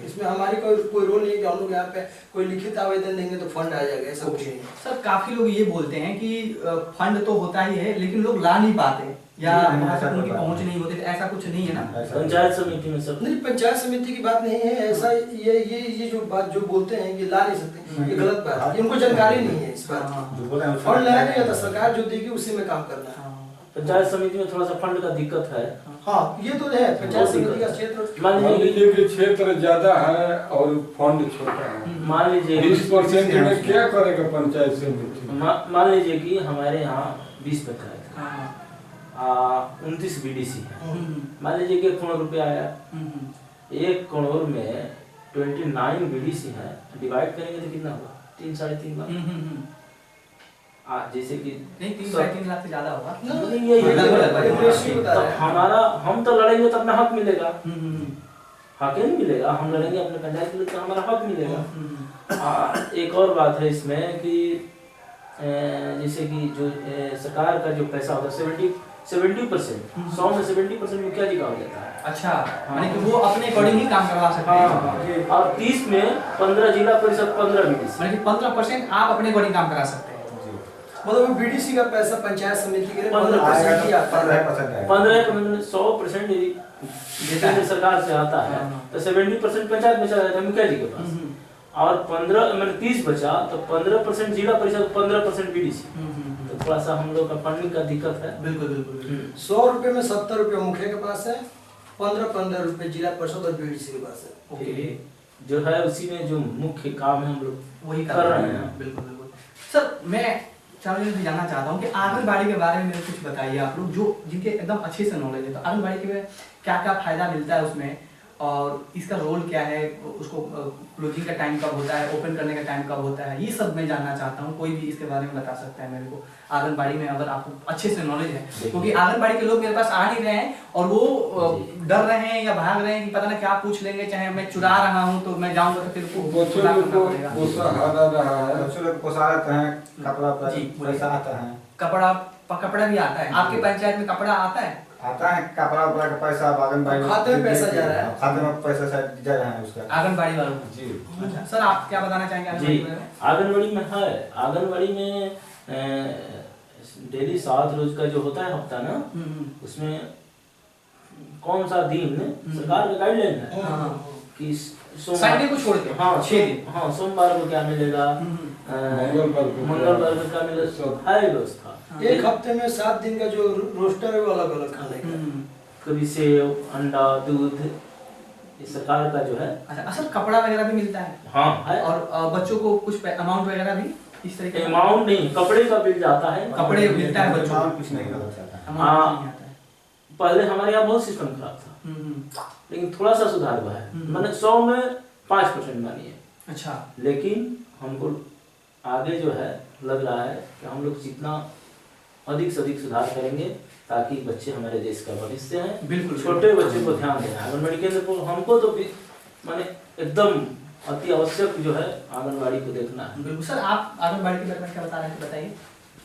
इसमें हमारी कोई रोल नहीं है कि हम लोग यहाँ पे कोई लिखित आवेदन देंगे तो फंड आ जाएगा, ऐसा कुछ नहीं। सर काफी लोग ये बोलते हैं कि फंड तो होता ही है, लेकिन लोग ला नहीं पाते या वहाँ तक उनकी पहुँच नहीं होती, ऐसा कुछ नहीं है ना? पंचायत समिति में सब नहीं, पंचायत समिति की बात नहीं है ऐसा। ये जो बात जो बोलते हैं कि ला नहीं सकते, ये गलत बात है, इनको जानकारी नहीं है इस बात की। फंड लाया नहीं जाता, सरकार जो देगी उसी में काम करना है। पंचायत समिति में थोड़ा सा फंड का दिक्कत है। हाँ, ये तो है, पंचायत समिति का क्षेत्र, मान मान लीजिए लीजिए कि क्षेत्र ज्यादा है और फंड छोटा है, मान लीजिए 20% में क्या करेगा पंचायत समिति? मान लीजिए कि हमारे यहाँ 20 पंचायत है, 29 बीडीसी है। मान लीजिए कि 1 करोड़ रुपया आया, 1 करोड़ में 29 बीडीसी है, डिवाइड करेंगे तो कितना होगा? 3-3.5 लाख। जैसे कि नहीं, 3-3.5 लाख से ज्यादा होगा। तो हमारा, हम तो लड़ेंगे तो अपना हक मिलेगा, हक नहीं मिलेगा, हम लड़ेंगे अपने पंचायत के लिए तो हमारा हक मिलेगा। एक और बात है इसमें कि जैसे कि जो सरकार का जो पैसा होता है 70%, 100 में 70% मुखिया जी का हो जाता है। अच्छा, यानी कि वो अपने अकॉर्डिंग ही काम करवा सकते हैं। और 30 में 15 जिला परिषद, 15 बीडीसी, यानी कि 15% आप अपने अकॉर्डिंग काम करा सकते हैं। मतलब बीडीसी का पैसा पंचायत समिति के लिए 15% ही आता है। 15% 100% केंद्र सरकार से आता है, तो 70% पंचायत में चला जाता है मुखिया जी के पास, और 30 बचा तो 15% जिला परिषद, 15% बीडीसी। तो थोड़ा सा हम लोग का फंडिंग का दिक्कत है। बिल्कुल बिल्कुल। 100 रुपए में 70 रुपए मुखिया के पास है, 15 रुपए जिला परिषद और बीडीसी के पास है। ओके, जो है उसी में जो मुख्य काम है हम लोग वही कर रहे हैं। बिल्कुल बिल्कुल। सर मैं जानना चाहता हूँ कि आंगनबाड़ी के बारे में मेरे कुछ बताइए आप लोग, जो जिनके एकदम अच्छे से नॉलेज है। तो आंगनबाड़ी के क्या क्या फायदा मिलता है उसमें, और इसका रोल क्या है, उसको क्लोजिंग का टाइम कब होता है, ओपन करने का टाइम कब होता है, ये सब मैं जानना चाहता हूँ। कोई भी इसके बारे में बता सकता है मेरे को, आंगनबाड़ी में अगर आपको अच्छे से नॉलेज है, क्योंकि आंगनबाड़ी के लोग मेरे पास आ नहीं रहे हैं और वो डर रहे हैं या भाग रहे हैं कि पता ना क्या पूछ लेंगे, चाहे मैं चुरा रहा हूँ तो मैं जाऊँगा तो फिर बच्चों को पोषाहार आ रहा है, बच्चों लोग पोशाक हैं, कपड़ा जी, पैसा आता है, कपड़ा भी आता है। आपके पंचायत में कपड़ा आता है? आता है कपड़ा उपड़ा का पैसा आंगनबाड़ी खाते में पैसा जा रहा है। खाते में पैसा शायद जा रहा है उसका। आंगनबाड़ी वालों को। जी अच्छा सर, आप क्या बताना चाहेंगे जी, आंगनबाड़ी के बारे में? आंगनबाड़ी में है, आंगनबाड़ी में डेली 7 रोज का जो होता है हफ्ता ना, उसमें कौन सा दिन सरकार का गाइडलाइन है हाँ। कि संडे को छोड़ के हाँ 6 दिन। हाँ, सोमवार को क्या मिलेगा, मंगलवार को क्या मिलेगा, है व्यवस्था। एक हफ्ते में 7 दिन का जो रोस्टर है वो अलग अलग खाने का। कभी सेव, अंडा, दूध, ये सरकार का जो है। अच्छा सर, कपड़ा वगैरह भी मिलता है? हाँ है। और बच्चों को कुछ अमाउंट वगैरह भी इस तरीके? अमाउंट नहीं, कपड़े का बिल जाता है। कपड़े मिलता है बच्चों को? कुछ नहीं होता है। अमाउंट नहीं आता है। पहले हमारे यहाँ बहुत सिस्टम खराब था, लेकिन थोड़ा सा सुधार हुआ है। मैंने 100 में 5% मानिए। अच्छा। लेकिन हमको आगे जो है लग रहा है कि हम लोग जितना अधिक से अधिक सुधार करेंगे ताकि बच्चे हमारे देश का भविष्य हैं। बिल्कुल। छोटे बच्चे को ध्यान देना आंगनबाड़ी केंद्र को, हमको तो माने एकदम अति आवश्यक जो है आंगनबाड़ी को देखना है। बिल्कुल सर, आप आंगनबाड़ी के बारे में क्या बता रहे थे, बताइए।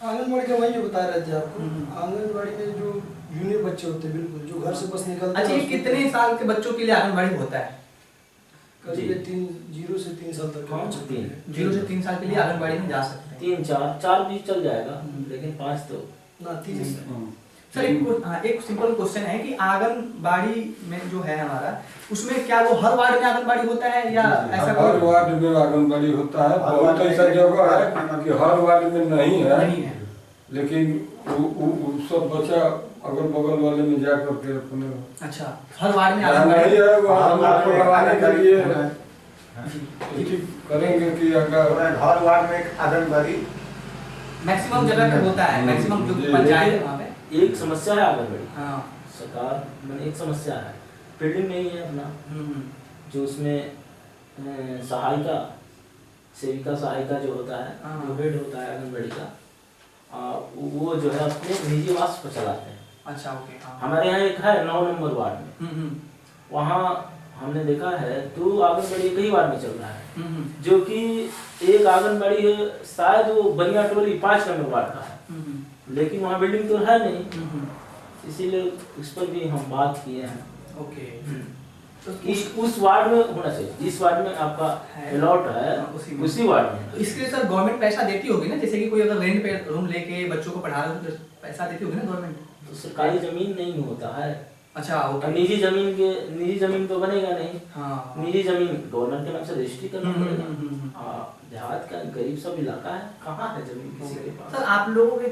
आंगनबाड़ी का वही जो बता रहे थे आपको, आंगनबाड़ी में जो यूनिक बच्चे होते हैं बिल्कुल जो घर से बस निकलते हैं। अच्छा, ये कितने साल के बच्चों के लिए आंगनबाड़ी होता है? करीब 0 से 3 साल तक। हाँ, 0 से 3 साल के लिए आंगनबाड़ी में जा सकते हैं। 3, 4 भी चल जाएगा, लेकिन 5 तो ना 3 सर एक सिंपल क्वेश्चन है कि आंगनबाड़ी में जो है हमारा, उसमें क्या वो हर वार्ड में आंगनबाड़ी होता है या ऐसा हर कोई? वार्ड में आंगनबाड़ी होता है। बहुत ऐसा जगह है कि हर वार्ड में नहीं है, लेकिन वो सब बच्चा अगल बगल वाले में जा करके अपने। अच्छा, हर वार्ड में नहीं आंगनबाड़ी? है वहाँ हम आपको लगाने के लिए जी ठीक करेंगे कि अगर हर वार्ड में एक आंगनबाड़ी मैक्सिमम जगह पे होता है, मैक्सिमम जो पंचायत है वहाँ पे। एक समस्या है आंगनबाड़ी। हाँ। सरकार में एक समस्या है, बिल्डिंग नहीं है अपना, जो उसमें सहायिका, सेविका सहायिका जो होता है, जो हेड होता है आंगनबाड़ी का, वो जो है अपने निजी वास पर चलाते हैं। अच्छा, ओके। हाँ। हमारे यहाँ एक है 9 नंबर वार्ड में, वहाँ हमने देखा है 2 आंगनबाड़ी एक ही वार्ड में चल रहा है, जो कि एक आंगनबाड़ी है शायद वो बनिया टोली 5 नंबर वार्ड का है, लेकिन वहाँ बिल्डिंग तो है नहीं, इसीलिए उस पर भी हम बात किए हैं। ओके। तो उस वार्ड में होना चाहिए, जिस वार्ड में आपका अलॉट है उसी वार्ड में। तो इसके लिए सर गवर्नमेंट पैसा देती होगी ना, जैसे कि कोई अगर रेंट पे रूम लेके बच्चों को पढ़ा रहा है तो पैसा देती होगी ना गवर्नमेंट? तो सरकारी जमीन नहीं होता है। अच्छा, ओके। निजी जमीन तो बनेगा नहीं। हाँ। निजी जमीन गवर्नमेंट के नाम से रजिस्ट्री करना पड़ेगा। देहात का गरीब सब इलाका है, कहाँ है जमीन किसी के पास? सर, आप लोगों के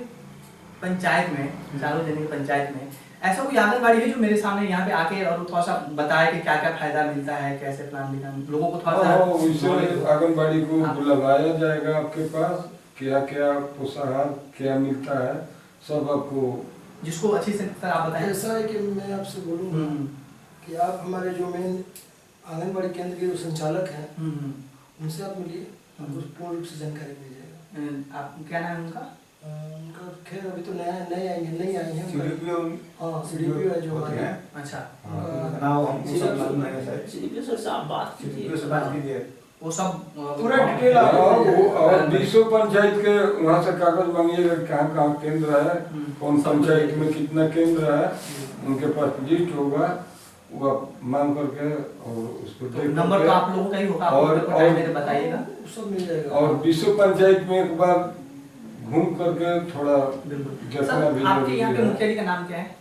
पंचायत में, सार्वजनिक पंचायत में ऐसा कोई आंगनबाड़ी है जो मेरे सामने यहाँ पे आके और थोड़ा सा बताए कि क्या क्या फायदा मिलता है, कैसे प्लान मिलता है, लोगों को थोड़ा सा? आंगनबाड़ी को बुलवाया जाएगा आपके पास, क्या क्या पोषाहार क्या मिलता है सब आपको, जिसको अच्छी से सर आप बताएं। ऐसा है कि मैं आपसे बोलूँगा कि आप हमारे जो मेन आंगनबाड़ी केंद्र के जो संचालक हैं उनसे आप मिलिए, आपको पूर्ण रूप से जानकारी मिल जाएगा। आप क्या नाम है उनका? उनका खैर अभी तो नहीं आई है। सीडीपीओ सीडीपीओ है जो हमारे हैं। अच्छा। नाम हमको सब मालूम है शायद। सीडीपीओ सर से आप बात सीडीपीओ से बात कीजिए, वो सब पूरा डिटेल और 20 पंचायत के वहाँ से कागज मांगिएगा कहाँ कहाँ केंद्र है, कौन पंचायत में कितना केंद्र है, उनके पास लिस्ट होगा, वो आप मांग करके और उसको देख नंबर तो आप लोगों का ही होगा, और बताइएगा, सब मिल जाएगा। और 20 पंचायत में एक बार घूम करके थोड़ा सर, आपके यहाँ पे मुखिया जी का नाम क्या है?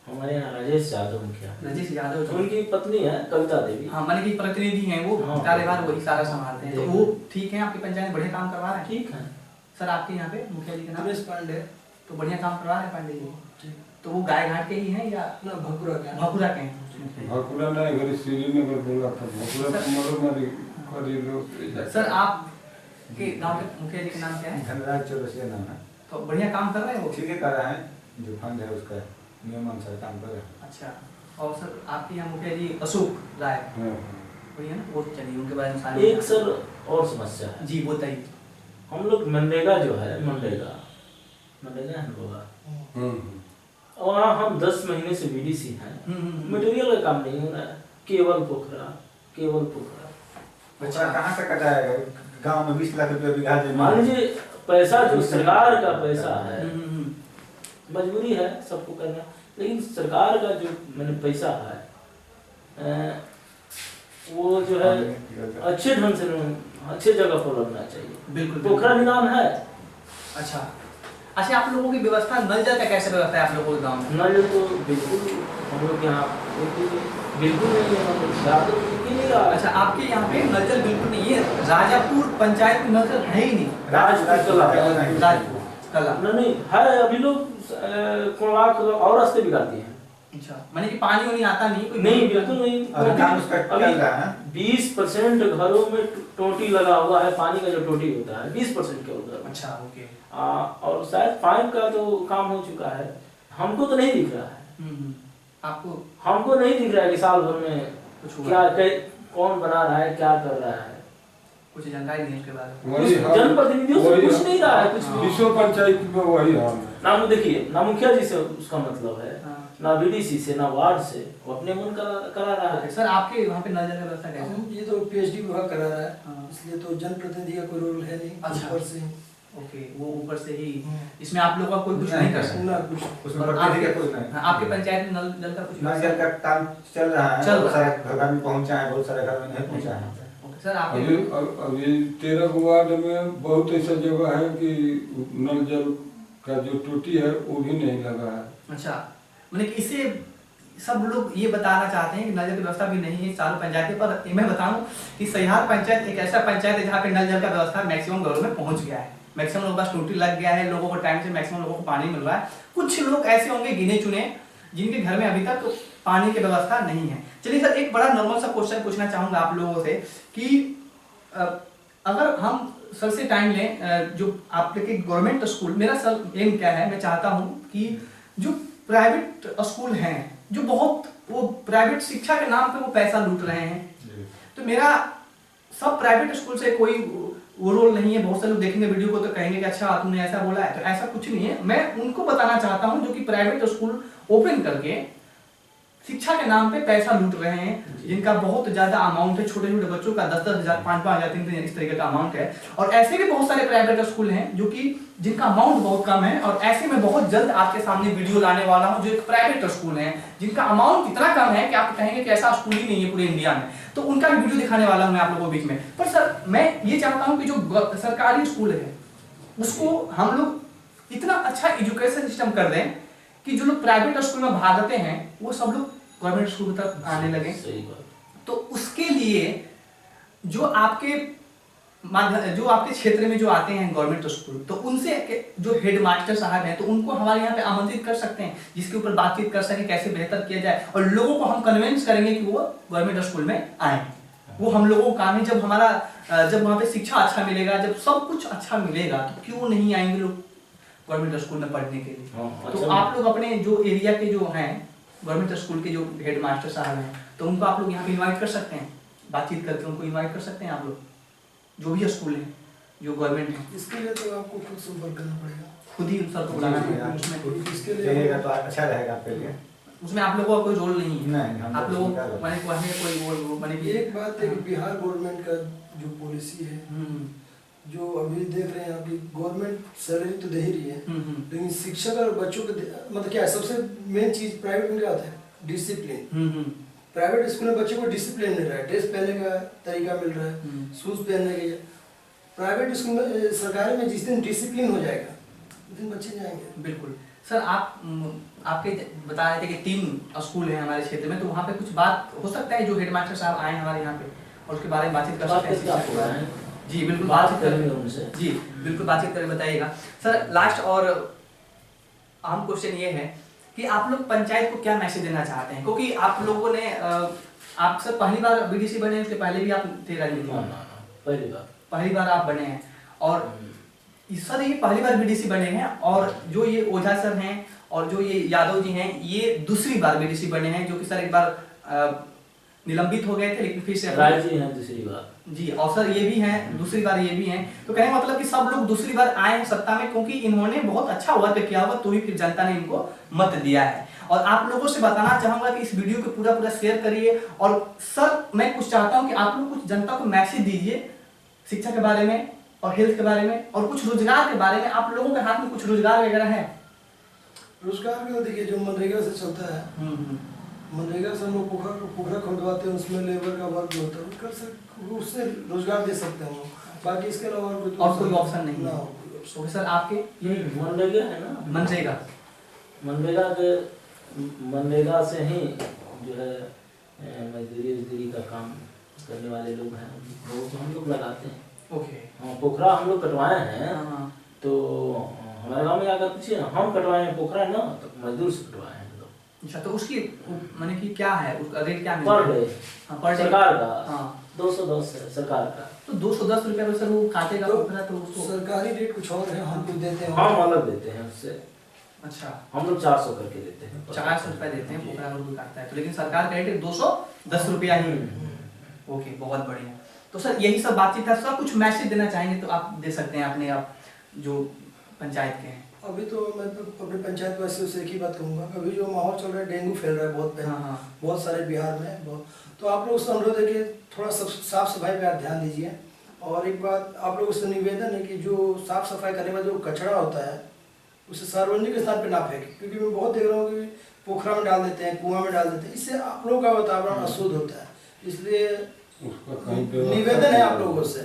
हमारे यहाँ राजेश यादव मुखिया। राजेश यादव। उनकी पत्नी है कविता देवी। हाँ, माने कि प्रतिनिधि हैं वो, कार्यभार वही सारा संभालते हैं, तो वो ठीक है, आपकी पंचायत में बढ़िया काम करवा रहे हैं? ठीक है सर, आपके यहाँ पे मुखिया जी का नाम? दिनेश पांडे। तो बढ़िया काम करवा रहे हैं पांडे जी। तो वो गाय घाट के ही हैं या ना भकुरा के? भकुरा के हैं। भकुरा नहीं, घर श्रीनगर बोला था, भकुरा मरो मारी करी लो। सर, आप के गांव के मुखिया जी का नाम क्या है? धनराज चौरसिया नाम है। तो बढ़िया काम कर रहे हैं वो? ठीक है, कर रहे हैं, जो फंड है उसका नियम अनुसार काम कर रहे हैं। अच्छा। और सर, आपके यहाँ मुखिया जी अशोक राय, वही है ना? वो चलिए उनके बारे में सारी एक सर और समस्या है जी, बताइए। हम लोग मनरेगा जो है, मनरेगा है ना, वहाँ हम 10 महीने से बीडीसी हैं, मटेरियल का काम नहीं हो रहा है, केवल पोखरा। अच्छा, कहाँ से कटाएगा? गांव में 20 लाख रुपया बीघा जमीन। मान लीजिए पैसा जो सरकार का पैसा है, मजबूरी है सबको करना, लेकिन सरकार का जो मैंने पैसा है वो जो है अच्छे ढंग से अच्छे जगह पर लगना चाहिए। बिल्कुल पोखरा निदान है। अच्छा अच्छा, आप लोगों की व्यवस्था नल जल का कैसे व्यवस्था है आप लोगों के गाँव में? नल तो बिल्कुल हम लोग यहाँ बिल्कुल नहीं है, नहीं रहा। अच्छा, आपके यहाँ पे नल जल बिल्कुल नहीं है? राजापुर पंचायत में नल जल है ही नहीं? राजपुर कला नहीं है। अभी लोग कोणार्क और रास्ते बिगाड़ती हैं। अच्छा, माने कि पानी वानी आता नहीं? कोई नहीं, बिल्कुल नहीं। और काम उसका चल रहा है। 20% घरों में टोटी लगा हुआ है, पानी का जो टोटी होता है 20% के उधर। अच्छा, ओके। और शायद पाइप का तो काम हो चुका है, हमको तो नहीं दिख रहा है। आपको? हमको नहीं दिख रहा है कि साल भर में कुछ क्या कौन बना रहा है, क्या कर रहा है, कुछ जानकारी नहीं उसके बारे में। वही जनप्रतिनिधियों से कुछ नहीं रहा है, कुछ भी। विश्व पंचायत में वही हाल है। ना देखिए, ना मुखिया जी से उसका मतलब है, हाँ। ना बीडीसी से, ना वार्ड से, वो अपने मन करा रहा है। सर, आपके वहाँ पे नल जल का व्यवस्था कैसे है? ये तो पीएचडी विभाग करा रहा है, हाँ। इसलिए तो जनप्रतिनिधि का कोई रोल है नहीं। अच्छा। ऊपर से ओके, वो ऊपर से ही इसमें आप लोगों का कोई कुछ नहीं कर सकता? ना कुछ। उसमें और आपके कोई नहीं। हाँ, आपके पंचायत में नल जल का कुछ? नल जल का काम चल रहा है, चल बहुत रहा है। सारे घर में पहुंचा है, बहुत सारे घर में नहीं पहुंचा है। ओके सर, आपके अभी 13 वार्ड में बहुत ऐसा जगह है कि नल जल का जो टूटी है वो भी नहीं लगा है। अच्छा, मैंने कि इसे सब लोग ये बताना चाहते हैं कि नल जल की व्यवस्था भी नहीं है चालू पंचायत पर। मैं बताऊं कि सहिहार पंचायत एक ऐसा पंचायत है जहाँ पे नल जल का व्यवस्था मैक्सिमम घरों में पहुंच गया है, मैक्सिमम लोगों के पास टूटी लग गया है, लोगों को टाइम से मैक्सिमम लोगों को पानी मिल रहा है। कुछ लोग ऐसे होंगे गिने चुने जिनके घर में अभी तक तो पानी की व्यवस्था नहीं है। चलिए सर, एक बड़ा नॉर्मल सा क्वेश्चन पूछना चाहूंगा आप लोगों से कि अगर हम सर से टाइम लें, जो आपके गवर्नमेंट स्कूल, मेरा सर एम क्या है, मैं चाहता हूं कि जो प्राइवेट स्कूल हैं, जो बहुत वो प्राइवेट शिक्षा के नाम पे वो पैसा लूट रहे हैं, तो मेरा सब प्राइवेट स्कूल से कोई वो रोल नहीं है। बहुत सारे लोग देखेंगे वीडियो को तो कहेंगे कि अच्छा तुमने ऐसा बोला है, तो ऐसा कुछ नहीं है। मैं उनको बताना चाहता हूं जो कि प्राइवेट स्कूल ओपन करके शिक्षा के नाम पे पैसा लूट रहे हैं, जिनका बहुत ज्यादा अमाउंट है, छोटे छोटे बच्चों का 10-10 हजार, 5-5 हजार, 3-3 इस तरीके का अमाउंट है। और ऐसे भी बहुत सारे प्राइवेट स्कूल हैं जो कि जिनका अमाउंट बहुत कम है, और ऐसे में बहुत जल्द आपके सामने वीडियो लाने वाला हूं जो एक प्राइवेट स्कूल है जिनका अमाउंट इतना कम है कि आप कहेंगे कि ऐसा स्कूल ही नहीं है पूरे इंडिया में, तो उनका भी वीडियो दिखाने वाला हूं मैं आप लोगों के बीच में। पर सर, मैं ये चाहता हूं कि जो सरकारी स्कूल है उसको हम लोग इतना अच्छा एजुकेशन सिस्टम कर दें कि जो लोग प्राइवेट स्कूल में भागते हैं वो सब लोग गवर्नमेंट स्कूल तक आने लगे। सही बात। तो उसके लिए जो आपके क्षेत्र में जो आते हैं गवर्नमेंट स्कूल, तो उनसे जो हेड मास्टर साहब हैं तो उनको हमारे यहाँ पे आमंत्रित कर सकते हैं, जिसके ऊपर बातचीत कर सके कैसे बेहतर किया जाए, और लोगों को हम कन्विंस करेंगे कि वो गवर्नमेंट स्कूल में आए। वो हम लोगों का काम है। जब वहाँ पे शिक्षा अच्छा मिलेगा, जब सब कुछ अच्छा मिलेगा, तो क्यों नहीं आएंगे लोग गवर्नमेंट स्कूल में पढ़ने के लिए। तो आप लोग अपने जो एरिया के जो हैं गवर्नमेंट स्कूल के जो हेड मास्टर साहब हैं, तो उनको आप लोग यहाँ पे इनवाइट कर सकते हैं, बातचीत करके उनको इनवाइट कर सकते हैं आप लोग, जो भी स्कूल है जो गवर्नमेंट है। इसके लिए तो आपको खुद संपर्क करना पड़ेगा, खुद ही सर को बुलाना पड़ेगा। इसके लिए चलिएगा तो अच्छा रहेगा आपके लिए। उसमें आप लोगों का कोई रोल नहीं है? नहीं, हम आप लोग लोगों क्या माने को हमें कोई वो माने कि एक बात है कि बिहार गवर्नमेंट का जो पॉलिसी है, जो अभी देख रहे हैं आप कि गवर्नमेंट सैलरी तो दे ही रही है, लेकिन शिक्षक और बच्चों के मतलब क्या है, सबसे मेन चीज प्राइवेट में क्या होता है, डिसिप्लिन। प्राइवेट स्कूल में बच्चों को डिसिप्लिन मिल रहा है, ड्रेस पहनने का तरीका मिल रहा है, शूज पहनने के। प्राइवेट स्कूल में, सरकारी में जिस दिन डिसिप्लिन हो जाएगा उस दिन बच्चे जाएंगे। बिल्कुल सर, आपके बता रहे थे कि 3 स्कूल हैं हमारे क्षेत्र में, तो वहाँ पे कुछ बात हो सकता है जो हेडमास्टर साहब आए हमारे यहाँ पे और उसके बारे में बातचीत कर सकते हैं? जी बिल्कुल, बातचीत करेंगे उनसे। जी बिल्कुल, बातचीत करके बताइएगा। सर, लास्ट और अहम क्वेश्चन ये है कि आप लोग पंचायत को क्या मैसेज देना चाहते हैं, क्योंकि आप लोगों ने आप सर पहली बार बीडीसी बने, उसके पहले भी आप थे राजनीति में? पहली बार आप बने हैं, और सर ये पहली बार बीडीसी बने हैं, और जो ये ओझा सर हैं और जो ये यादव जी हैं ये दूसरी बार बीडीसी बने हैं, जो कि सर एक बार निलंबित हो गए थे लेकिन फिर से जी हैं दूसरी बार। जी, और सर ये भी हैं दूसरी बार, ये भी हैं। तो कहने का मतलब कि सब लोग दूसरी बार आए हैं सत्ता में क्योंकि इन्होंने बहुत अच्छा वर्क किया हुआ, तो ही फिर जनता ने इनको मत दिया है। और आप लोगों से बताना चाहूंगा कि इस वीडियो को पूरा शेयर करिए, और सर मैं कुछ चाहता हूं कि आप लोग कुछ जनता को मैसेज दीजिए शिक्षा के बारे में और हेल्थ के बारे में और कुछ रोजगार के बारे में। आप लोगों के हाथ में कुछ रोजगार वगैरह है? रोजगार का देखिए जो मनरेगा से चलता है, मनरेगा से हम लोग पोखरा खुदवाते हैं, उसमें लेबर का वर्क होता है, कर सकते उससे रोजगार दे सकते हैं। बाकी इसके अलावा और कोई ऑप्शन नहीं है। ओके सर, आपके मनरेगा है ना, मनरेगा मनरेगा से ही जो है मजदूरी का काम करने वाले लोग हैं, वो हम लोग लगाते हैं। ओके। हाँ, पोखरा हम लोग कटवाए हैं, तो हमारे गांव में आकर पूछिए ना, हम कटवाए हैं पोखरा ना, तो मजदूर से कटवाए हैं। अच्छा, तो उसकी माने कि क्या है, उसका रेट क्या पर डे पर सरकार का हाँ 210 है सरकार का। तो 210 रुपये में सर वो काटेगा तो पोखरा, तो उसको सरकारी रेट कुछ और है, हम कुछ देते हैं। हम अलग देते हैं उससे, अच्छा हम लोग 400 करके देते हैं। 400 रुपये देते हैं पोखरा अगर कोई काटता है तो, लेकिन सरकार का रेट 210 रुपया ही। ओके, बहुत बढ़िया। तो सर यही सब बातचीत था सर, कुछ मैसेज देना चाहेंगे तो आप दे सकते हैं अपने, आप जो पंचायत के हैं। अभी तो मैं तो अपने पंचायत वासियों से एक ही बात कहूँगा, अभी जो माहौल चल रहा है, डेंगू फैल रहा है बहुत सारे बिहार में बहुत, तो आप लोग से अनुरोध है कि थोड़ा साफ सफाई पे आप ध्यान दीजिए। और एक बात आप लोगों से निवेदन है कि जो साफ सफाई करने में जो कचरा होता है उसे सार्वजनिक स्थान पे ना फेंके, क्योंकि मैं बहुत देख रहा हूँ कि पोखरा में डाल देते हैं, कुआं में डाल देते हैं, इससे आप लोगों का वातावरण अशुद्ध होता है। इसलिए निवेदन है आप लोगों से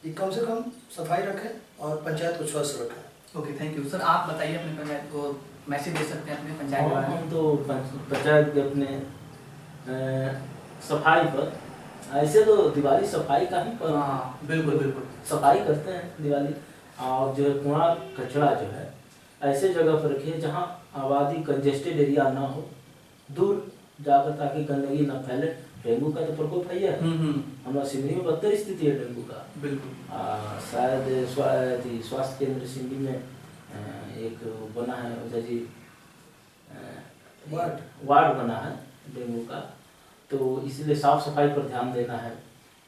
कि कम से कम सफाई रखें और पंचायत को स्वच्छ रखें। Okay, thank you sir. आप बताइए अपने पंचायत को मैसेज दे सकते हैं अपने पंचायत के बारे में। हम तो पंचायत के अपने सफाई पर, ऐसे तो दिवाली सफाई का ही पर, हाँ बिल्कुल सफाई करते हैं दिवाली। और जो कूड़ा कचरा जो है ऐसे जगह पर रखिए जहाँ आबादी कंजेस्टेड एरिया ना हो, दूर जाकर, ताकि गंदगी ना फैले। डेंगू का तो प्रकोप है। हमारा सिमरी में 72 स्थिति है डेंगू का। बिल्कुल। शायद स्वास्थ्य केंद्र सिमरी में एक बना है ओझा जी, वार्ड बना है डेंगू का, तो इसलिए साफ सफाई पर ध्यान देना है,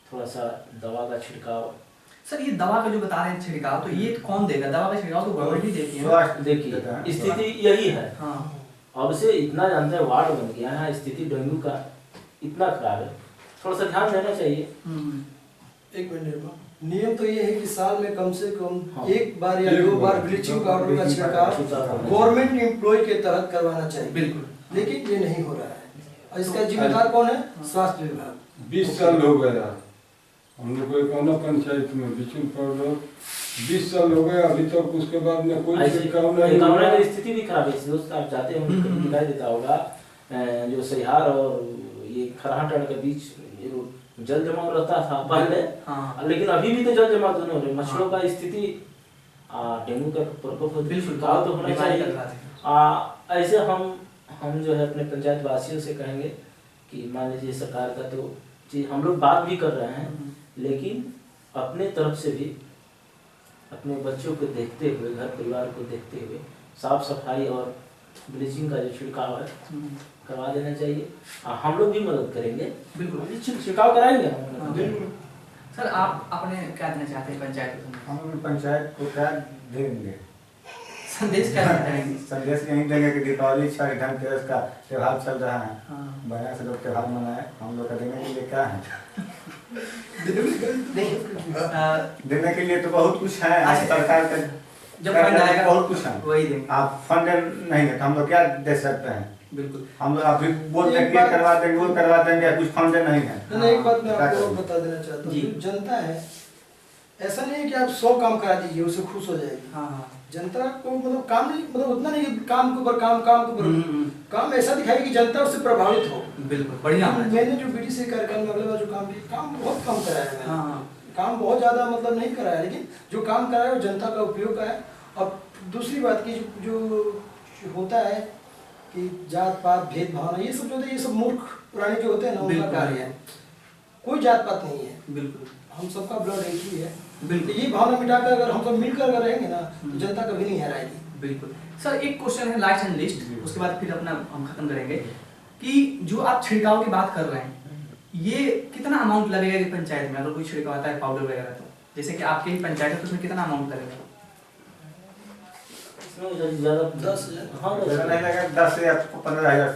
थोड़ा सा दवा का छिड़काव। सर ये दवा का जो बता रहे हैं छिड़काव, तो ये कौन देगा? दवा का छिड़काव तो गवर्नमेंट ही देती है। देखिए स्थिति यही है। हाँ। अब से इतना जानते हैं, वार्ड बन गया है, स्थिति डेंगू का इतना खराब है, थोड़ा सा ध्यान देना चाहिए। एक मिनट, नियम तो ये है कि साल में कम से कम एक बार या 2 बार ब्लीचिंग पाउडर का छिड़काव गवर्नमेंट एम्प्लॉय के तहत करवाना चाहिए। बिल्कुल, लेकिन ये नहीं हो रहा है। और इसका जिम्मेदार कौन है? स्वास्थ्य विभाग। 20 साल हो गया हम लोग को एक पंचायत में ब्लीचिंग पाउडर 20 साल हो गया, अभी तक उसके बाद में कोई छिड़काव नहीं हुआ। स्थिति भी खराब है। दोस्त आप जाते हैं दिखाई देता होगा, जो सहिहार और ये खरहाटन के बीच जल जमाव रहता था पहले। हाँ। लेकिन अभी भी तो जल जमाव दोनों हो रहे। मच्छरों का स्थिति, डेंगू का प्रकोप बिल्कुल तो होना चाहिए। ऐसे हम जो है अपने पंचायत वासियों से कहेंगे कि मान लीजिए सरकार का तो चीज हम लोग बात भी कर रहे हैं, लेकिन अपने तरफ से भी अपने बच्चों को देखते हुए, घर परिवार को देखते हुए साफ सफाई और ब्लीचिंग का जो छिड़काव है करवा देना चाहिए। हम लोग भी मदद करेंगे, बिल्कुल छिड़काव कराएंगे हम। बिल्कुल। सर आप अपने क्या देना चाहते हैं पंचायत को? हम अपनी पंचायत को क्या देंगे? संदेश क्या देना चाहेंगे? संदेश यही देंगे कि दीपावली, छठ, धनतेरस का त्योहार चल रहा है, हाँ। बढ़िया से लोग त्योहार मनाए। हम लोग का देने के लिए क्या है? देने के लिए तो बहुत कुछ है। आज सरकार का जब फंड आएगा बहुत कुछ है, वही देंगे। आप फंड नहीं है तो हम लोग क्या दे सकते हैं? बिल्कुल। हम लोग अभी बोलते हैं कि करवा देंगे, वो करवा देंगे, कुछ फंड नहीं है। एक बात मैं आपको बता देना चाहता हूँ, जनता है, ऐसा नहीं है कि आप 100 काम करा दीजिए उससे खुश हो जाएगी। हाँ। जनता को मतलब काम नहीं, मतलब उतना नहीं कि काम के ऊपर काम के ऊपर काम ऐसा दिखाएगी कि जनता उससे प्रभावित हो। बिल्कुल, बढ़िया। मैंने जो बीडीसी कार्यक्रम में अगले बार जो काम किया, काम बहुत कम कराया है मैंने। हाँ। काम बहुत ज्यादा मतलब नहीं कराया, लेकिन जो काम कराया वो जनता का उपयोग का है। और दूसरी बात की जो होता है कि जात पात भेदभाव, ये सब जो होता है, ये सब मूर्ख पुराने जो होते हैं ना, उनका कार्य है। कोई जात पात नहीं है, बिल्कुल, हम सबका ब्लड एक ही है। बिल्कुल। ये भावना मिटाकर अगर हम सब मिलकर अगर रहेंगे ना, तो जनता कभी नहीं हराएगी। बिल्कुल। सर एक क्वेश्चन है लास्ट एंड लिस्ट, उसके बाद फिर अपना हम खत्म करेंगे कि जो आप छिड़काव की बात कर रहे हैं, ये कितना अमाउंट लगेगा पंचायत में अगर कोई छिड़काव आता है पाउडर वगैरह? तो जैसे कि आपके ही पंचायत है तो उसमें कितना अमाउंट लगेगा? ज्यादा 10,000। हाँ, 10 या 15,000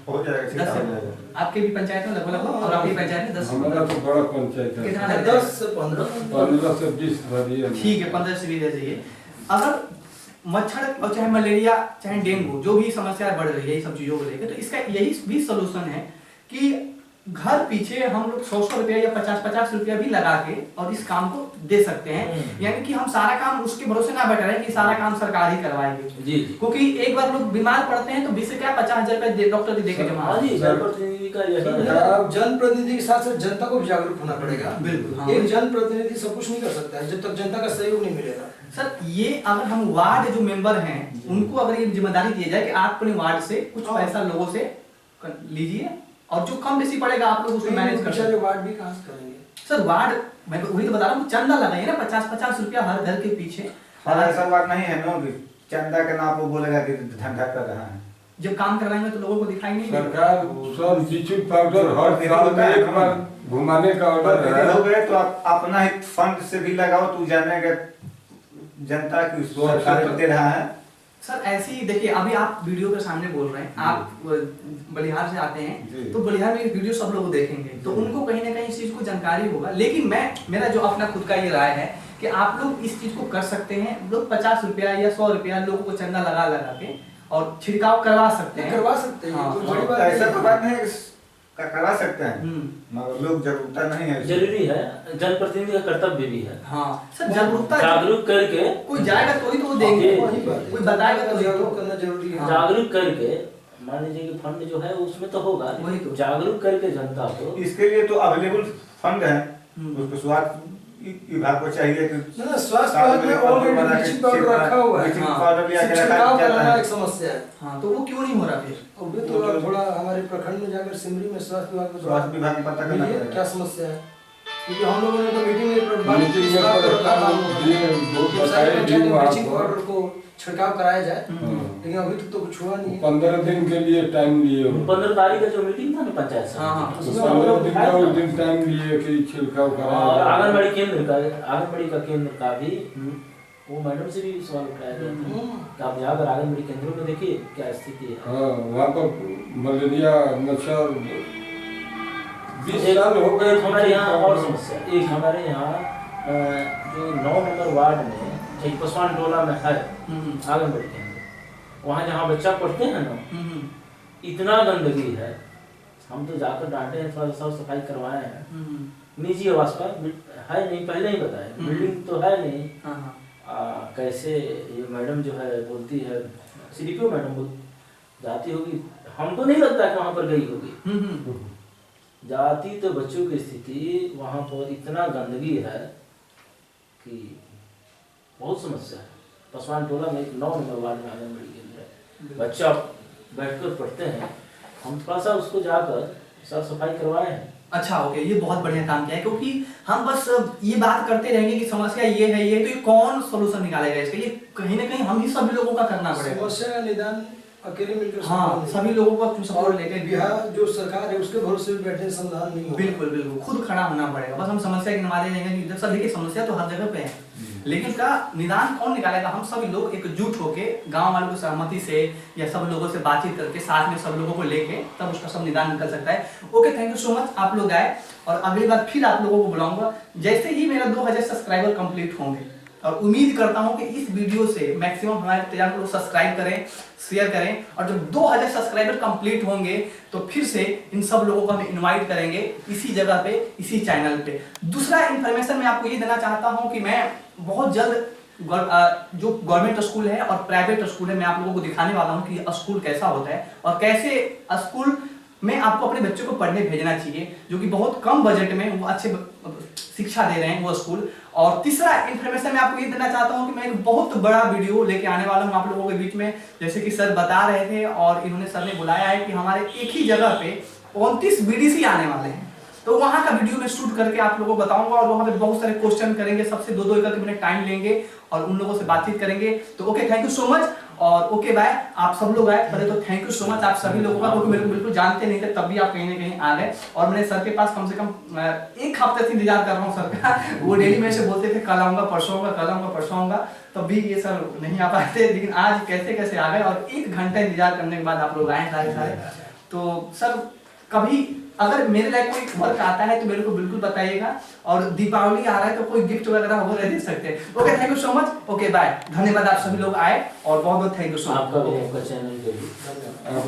हो जाएगा। आपके भी पंचायत में लगभग, और आपकी पंचायत में 10? हमारा तो बड़ा पंचायत है, कितना? 10 से 15 15 से 20 भरी है। ठीक है, 15 से 20 चाहिए। अगर मच्छर और चाहे मलेरिया चाहे डेंगू जो भी समस्या बढ़ रही है, ये सब चीजों को लेकर, तो इसका यही भी सोल्यूशन है कि घर पीछे हम लोग 100 रुपया या 50 रुपया भी लगा के और इस काम को दे सकते हैं। यानी कि हम सारा काम उसके भरोसे ना बैठे रहे कि सारा काम सरकार ही करवाएगी जी। क्योंकि एक बार लोग बीमार पड़ते हैं तो 20 से क्या 50,000 रुपए डॉक्टर दे के जमा। जनप्रतिनिधि का यही जनप्रतिनिधि के साथ साथ जनता को भी जागरूक होना पड़ेगा। बिल्कुल, हाँ। एक जनप्रतिनिधि सब कुछ नहीं कर सकता है जब तक जनता का सहयोग नहीं मिलेगा। सर ये अगर हम वार्ड जो मेंबर हैं उनको अगर ये जिम्मेदारी दी जाए कि आप अपने वार्ड से कुछ पैसा लोगों से लीजिए और जो कम बेसी पड़ेगा आप लोग उसको मैनेज कर सकते हैं। वार्ड भी कहां से करेंगे सर? वार्ड मैं वही तो बता रहा हूँ, चंदा लगाइए ना 50 रुपया हर घर के पीछे। ऐसा बात नहीं है ना कि चंदा के नाम वो बोलेगा कि धंधा कर रहा है। जब काम करवाएंगे तो लोगों को दिखाई नहीं देगा। सरकार सब ब्लीचिंग पाउडर हर साल में एक बार घुमाने का ऑर्डर है। हो गए तो आप अपना ही फंड से भी लगाओ तो जानेगा जनता की सरकार दे रहा है। सर ऐसे ही देखिए, अभी आप वीडियो के सामने बोल रहे हैं, आप बलिहार से आते हैं तो बलिहार में वीडियो सब लोग देखेंगे तो उनको कहीं ना कहीं इस चीज को जानकारी होगा। लेकिन मेरा जो अपना खुद का ये राय है कि आप लोग इस चीज को कर सकते हैं। लोग 50 रुपया या 100 रुपया लोगों को चंदा लगा के और छिड़काव करवा सकते हैं। हाँ, कोई बड़ी बात ऐसा तो बात नहीं है करा सकते हैं मगर लोग जागरूकता नहीं है। जरूरी है, जनप्रतिनिधि का कर्तव्य भी है। हाँ सर, जागरूकता जागरूक करके कोई जाएगा तो ही तो वो देंगे, कोई बताएगा तो जागरूक करना जरूरी है। जागरूक करके मान लीजिए कि फंड जो है उसमें तो होगा, वही तो। जागरूक करके जनता को इसके लिए तो अवेलेबल फंड है, उसको स्वास्थ्य विभाग को चाहिए कि ना स्वास्थ्य विभाग में ऑलरेडी ब्लीचिंग पाउडर रखा हुआ है। ब्लीचिंग पाउडर भी आके छिड़काव रखा कराना है। एक समस्या है। हाँ तो वो क्यों नहीं हो रहा फिर? अभी तो थोड़ा हमारे प्रखंड में जाकर सिमरी में स्वास्थ्य विभाग स्वास्थ्य विभाग में पता करना पड़ेगा क्या समस्या है, क्योंकि हम लोगों ने तो मीटिंग में मीटिंग में ब्लीचिंग पाउडर को छिड़काव कराया जाए, लेकिन अभी तक तो कुछ हुआ नहीं है। 15 दिन के लिए टाइम लिए 15 तारीख का जो मीटिंग था ना पंचायत से, हाँ, तो 15 दिन का उस दिन टाइम लिए कि छिड़काव और कराया। आंगनबाड़ी का केंद्र का भी वो मैडम से भी सवाल उठाया गया था कि आप जाकर आंगनबाड़ी केंद्रों में देखिए क्या स्थिति है। हाँ वहाँ पर मलेरिया मच्छर 20 साल हो गए। हमारे यहाँ और समस्या, एक हमारे यहाँ जो 9 नंबर वार्ड में एक पसवान टोला में है आंगनबाड़ी केंद्र, वहाँ जहाँ बच्चा पढ़ते हैं ना इतना गंदगी है, हम तो जाकर डांटे हैं, थोड़ा साफ सफाई करवाए हैं। निजी आवास पर है नहीं, पहले ही बताया, बिल्डिंग तो है नहीं। कैसे ये मैडम जो है बोलती है, सीडीपीओ मैडम जाती होगी, हमको नहीं लगता कि वहाँ पर गई होगी, जाती तो बच्चों की स्थिति वहाँ पर इतना गंदगी है कि बहुत समस्या है। पसवान टोला में एक 9 नंबर वार्ड में आंगनबाड़ी केंद्र है, बच्चा बैठकर पढ़ते हैं, हम थोड़ा सा उसको जाकर साफ सफाई करवाए हैं। अच्छा ओके, ये बहुत बढ़िया काम किया है, क्योंकि हम बस ये बात करते रहेंगे कि समस्या ये है तो ये कौन सोल्यूशन निकालेगा इसका? ये कहीं ना कहीं हम ही सभी लोगों का करना पड़ेगा। समस्या का निदान अकेले मिलकर हाँ, सभी लोगों को सपोर्ट लेकर बिहार जो सरकार है उसके भरोसे भी बैठने समाधान नहीं होगा। बिल्कुल खुद खड़ा होना पड़ेगा। बस हम समस्या गिनवाते रहेंगे, सर देखिए समस्या तो हर जगह पे है, लेकिन का निदान कौन निकालेगा? हम सभी लोग एकजुट होके गांव वालों की सहमति से या सब लोगों से बातचीत करके साथ में सब लोगों को लेके तब उसका सब निदान निकल सकता है। Okay, thank you so much, आप लोग आए और अगली बार फिर आप लोगों को बुलाऊंगा जैसे ही मेरा 2000 सब्सक्राइबर कंप्लीट होंगे। और उम्मीद करता हूं कि इस वीडियो से मैक्सिमम हमारे चैनल को सब्सक्राइब करें, शेयर करें, और जब 2000 सब्सक्राइबर कंप्लीट होंगे तो फिर से इन सब लोगों को हम इनवाइट करेंगे इसी जगह पे, इसी चैनल पे। दूसरा इन्फॉर्मेशन मैं आपको ये देना चाहता हूं कि मैं बहुत जल्द जो गवर्नमेंट स्कूल है और प्राइवेट स्कूल है, मैं आप लोगों को दिखाने वाला हूं कि स्कूल कैसा होता है और कैसे स्कूल में आपको अपने बच्चों को पढ़ने भेजना चाहिए, जो कि बहुत कम बजट में वो अच्छे शिक्षा दे रहे हैं वो स्कूल। और तीसरा इन्फॉर्मेशन मैं आपको ये देना चाहता हूं कि मैं एक बहुत बड़ा वीडियो लेके आने वाला हूं आप लोगों के बीच में, जैसे कि सर बता रहे थे और इन्होंने सर ने बुलाया है कि हमारे एक ही जगह पे 29 बीडीसी आने वाले हैं, तो वहां का वीडियो में शूट करके आप लोगों को बताऊंगा और वहां पे बहुत सारे क्वेश्चन करेंगे, सबसे 2-2 मिनट टाइम लेंगे और उन लोगों से बातचीत करेंगे। तो okay, thank you so much और ओके बाय। आप सब लोग आए, पहले तो थैंक यू सो मच आप सभी लोगों का, क्योंकि मेरे को बिल्कुल जानते नहीं थे, तब भी आप कहीं ना कहीं आ गए और मैंने सर के पास कम से कम 1 हफ्ते से इंतजार कर रहा हूँ सर का। वो डेली मेरे से बोलते थे कल आऊंगा, परसों आऊंगा, कल आऊंगा, परसों आऊंगा, तब भी ये सर नहीं आ पाए थे, लेकिन आज कैसे कैसे आ गए और 1 घंटा इंतजार करने के बाद आप लोग आए सारे। तो सर कभी अगर मेरे लायक कोई वर्क आता है तो मेरे को बिल्कुल बताइएगा, और दीपावली आ रहा है तो कोई गिफ्ट वगैरह वो दे सकते हैं। Okay, thank you so much. Okay bye, धन्यवाद, आप सभी लोग आए और बहुत बहुत थैंक यू सो मच। आपका भी, आपका चैनल के भी धन्यवाद। आप